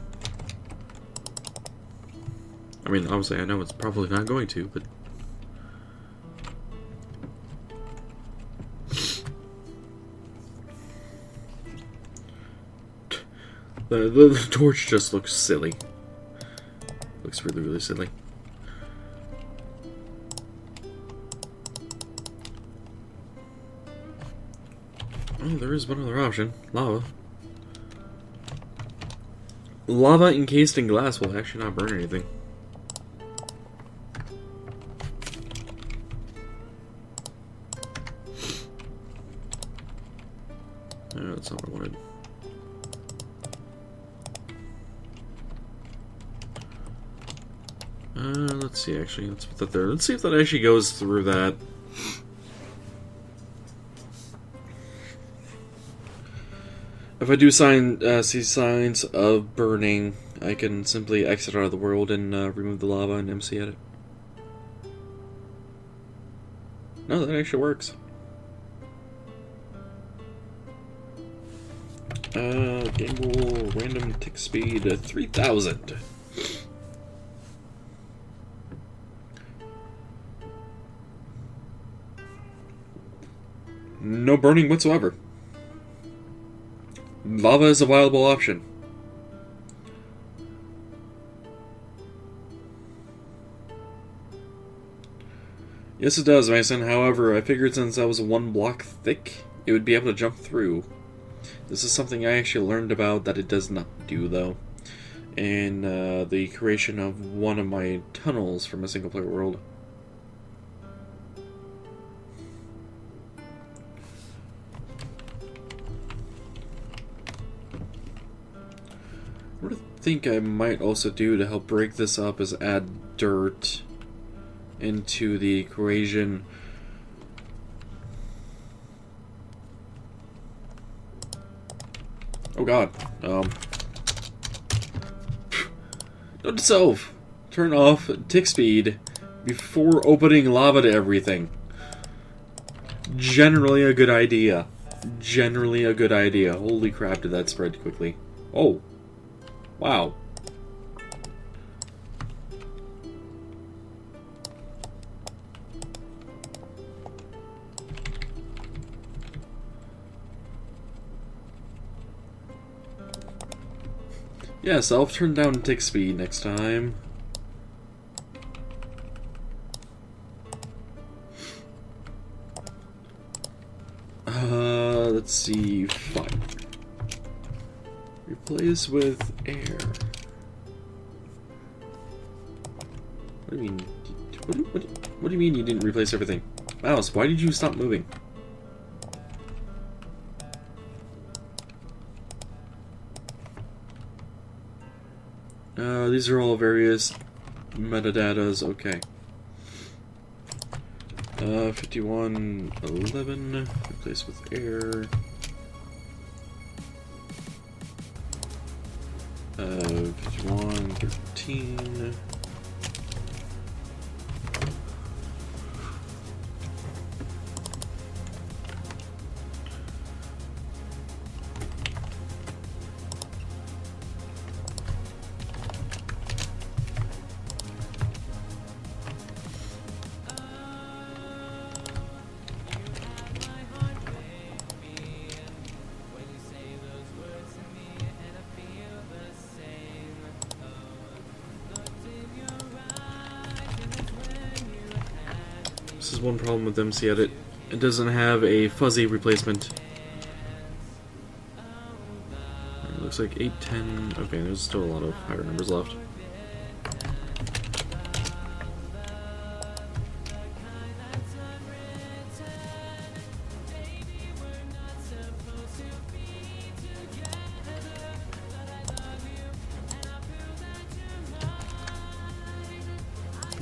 I mean, obviously, I know it's probably not going to, but the torch just looks silly. Looks really, really silly. Oh, there is one other option. Lava. Lava encased in glass will actually not burn anything. No, that's not what I wanted. Let's see, actually. Let's put that there. Let's see if that actually goes through that. If I do see signs of burning, I can simply exit out of the world and remove the lava and MC edit. No, that actually works. Game rule, random tick speed, 3000. No burning whatsoever. Lava is a viable option. Yes, it does, Mason. However, I figured since I was 1 block thick, it would be able to jump through. This is something I actually learned about that it does not do, though, in the creation of one of my tunnels from a single-player world. What I think I might also do to help break this up is add dirt into the equation. Oh god. Note to self. Turn off tick speed before opening lava to everything. Generally a good idea. Generally a good idea. Holy crap, did that spread quickly. Oh. Wow. Yes, I'll turn down tick speed next time. Let's see. Fire. Replace with air. What do you mean? What do you mean you didn't replace everything? Mouse, why did you stop moving? These are all various metadatas. Okay. 5111 replace with air. 5113. This is one problem with MC Edit. It doesn't have a fuzzy replacement. It looks like 8, 10. Okay, there's still a lot of higher numbers left.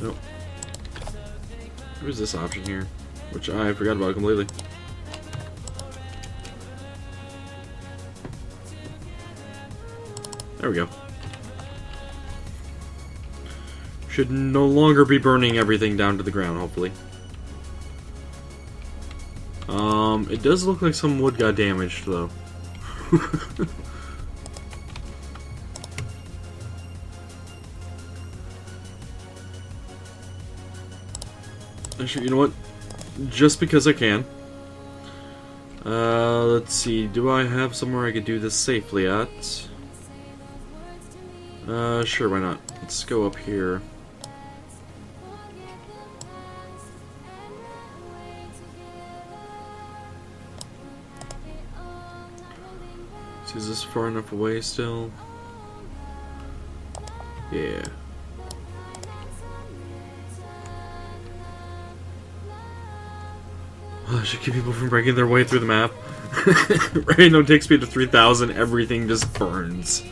Nope. There's this option here, which I forgot about completely. There we go. Should no longer be burning everything down to the ground, hopefully. It does look like some wood got damaged, though. Actually, you know what? Just because I can. Let's see. Do I have somewhere I could do this safely at? Sure, why not? Let's go up here. Is this far enough away still? Yeah. I should keep people from breaking their way through the map. Right? No take speed to 3000, everything just burns.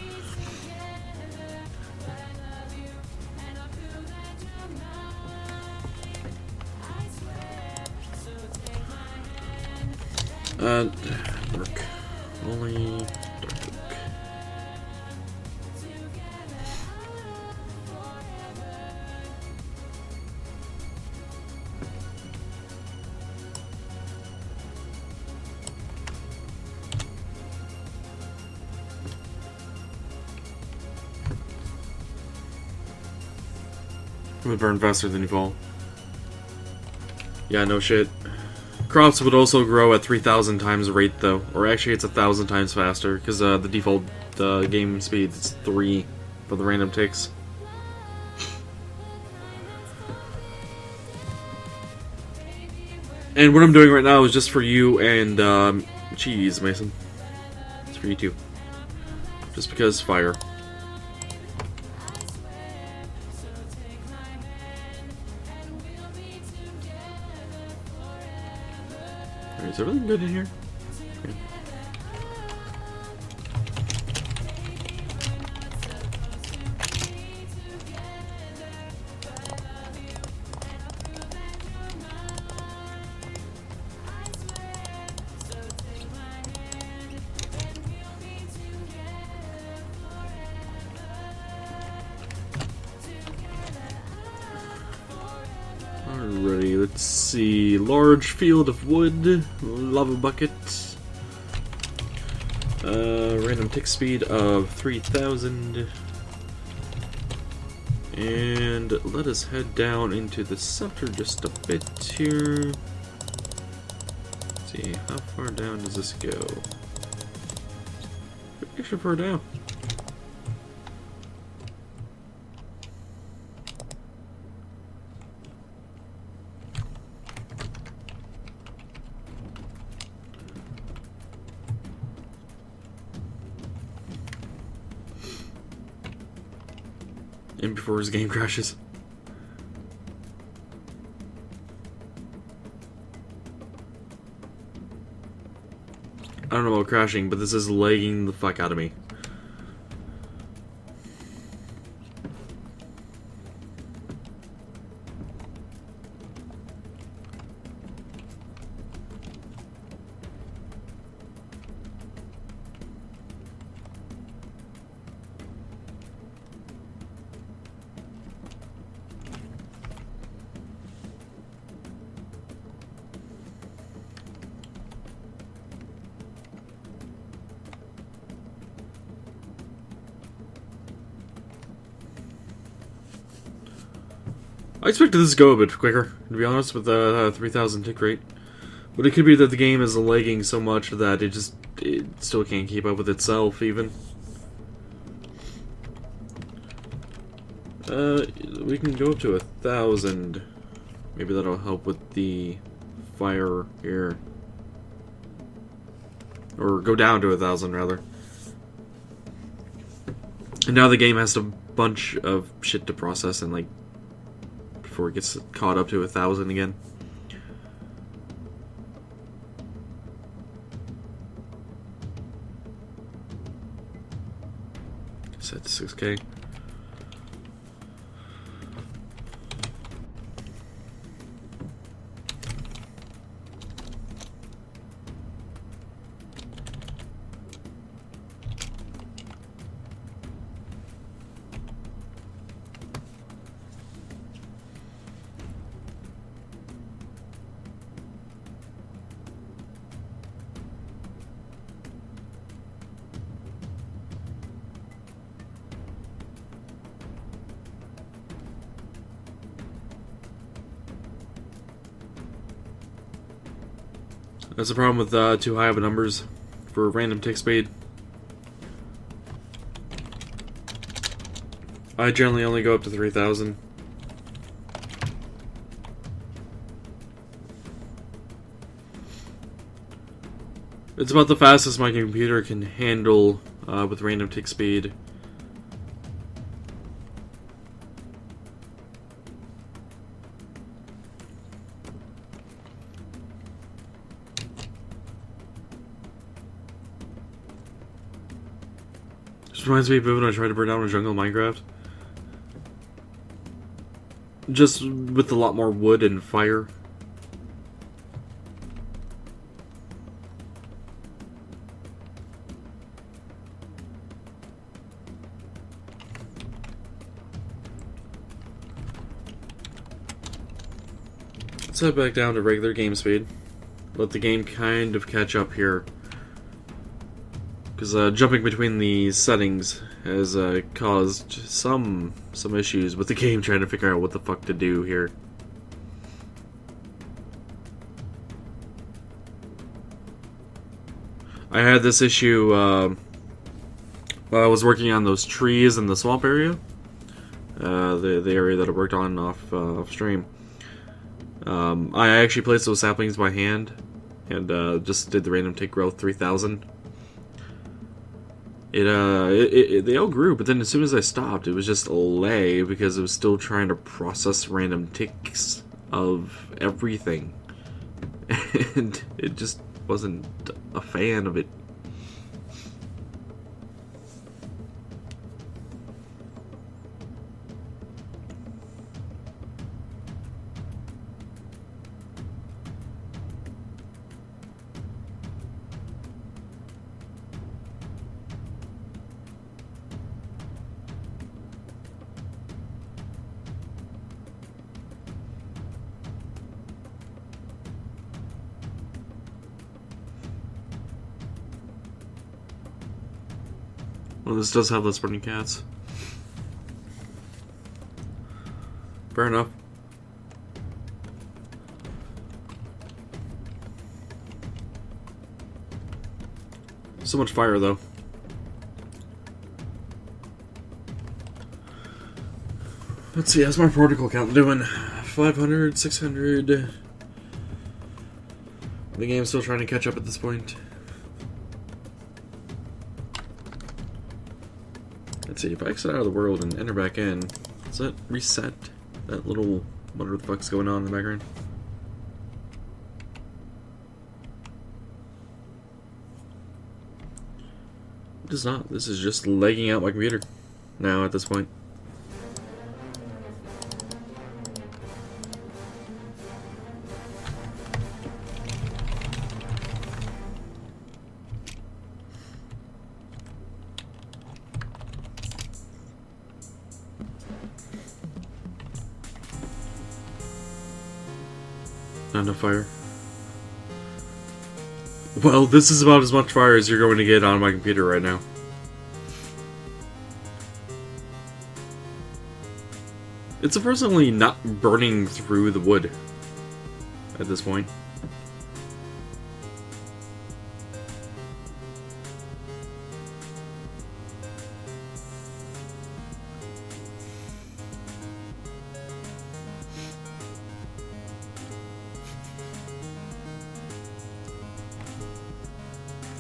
Dark. Only dark oak. It would burn faster than you fall. Yeah, no shit. Crops would also grow at 3,000 times rate, though. Or actually, it's 1,000 times faster, because the default game speed is 3 for the random ticks. And what I'm doing right now is just for you and, cheese, Mason. It's for you too. Just because fire. Is everything good in here? Okay. Alrighty, let's see. Large field of wood, lava bucket, random tick speed of 3,000, and let us head down into the center just a bit here. Let's see, how far down does this go? Pretty far down. And before his game crashes. I don't know about crashing, but this is lagging the fuck out of me. I expected this to go a bit quicker, to be honest, with the 3,000 tick rate. But it could be that the game is lagging so much that it still can't keep up with itself, even. We can go up to 1,000. Maybe that'll help with the fire here. Or go down to 1,000 rather. And now the game has a bunch of shit to process and like before it gets caught up to 1,000 again. Set to 6K. That's the problem with too high of a numbers for random tick speed. I generally only go up to 3,000. It's about the fastest my computer can handle with random tick speed. This reminds me of when I tried to burn down a jungle in Minecraft. Just with a lot more wood and fire. Let's head back down to regular game speed. Let the game kind of catch up here. Because jumping between the settings has caused some issues with the game trying to figure out what the fuck to do here. I had this issue while I was working on those trees in the swamp area. The area that I worked on off stream. I actually placed those saplings by hand and just did the random tick growth 3,000. They all grew, but then as soon as I stopped, it was just a lay because it was still trying to process random ticks of everything, and it just wasn't a fan of it. Well, this does have those burning cats. Fair enough. So much fire, though. Let's see, how's my protocol count doing? 500, 600. The game's still trying to catch up at this point. Let's see, if I exit out of the world and enter back in, does that reset that little whatever the fuck's going on in the background? It does not. This is just lagging out my computer now at this point. Not enough fire. Well, this is about as much fire as you're going to get on my computer right now. It's surprisingly not burning through the wood at this point.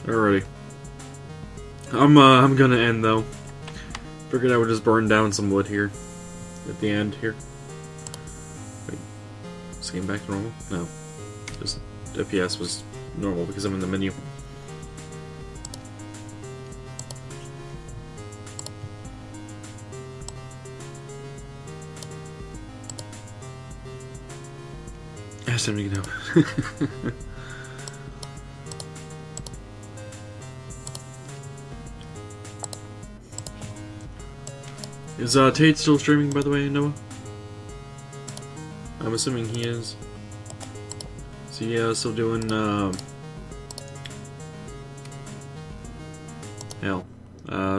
Alrighty. I'm gonna end though. Figured I would just burn down some wood here at the end here. Wait, is the game back to normal? No, just FPS was normal because I'm in the menu. It's time to get out. Is Tate still streaming, by the way, Noah? I'm assuming he is. So yeah, still doing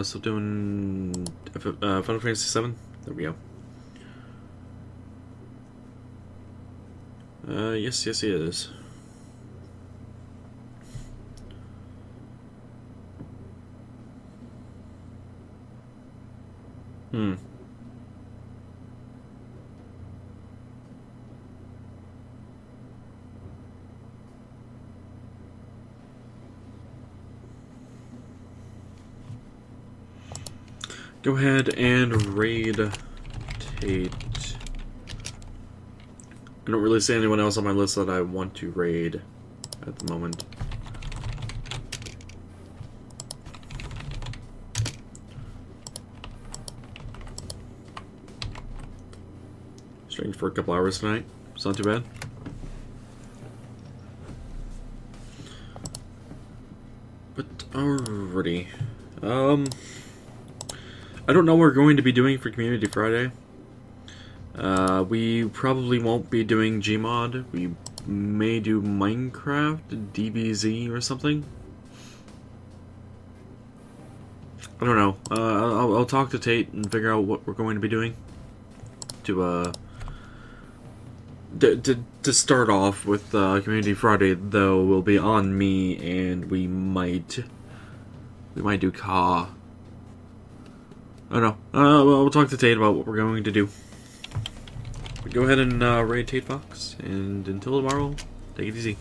still doing Final Fantasy VII. There we go. Yes, he is. Go ahead and raid Tate. I don't really see anyone else on my list that I want to raid at the moment. Streamed for a couple hours tonight. It's not too bad. But alrighty. I don't know what we're going to be doing for Community Friday. We probably won't be doing Gmod. We may do Minecraft, DBZ, or something. I don't know. I'll talk to Tate and figure out what we're going to be doing. To start off with Community Friday, though, will be on me, and we might do Ka. I don't know. We'll talk to Tate about what we're going to do. Go ahead and raid Tate Fox, and until tomorrow, take it easy.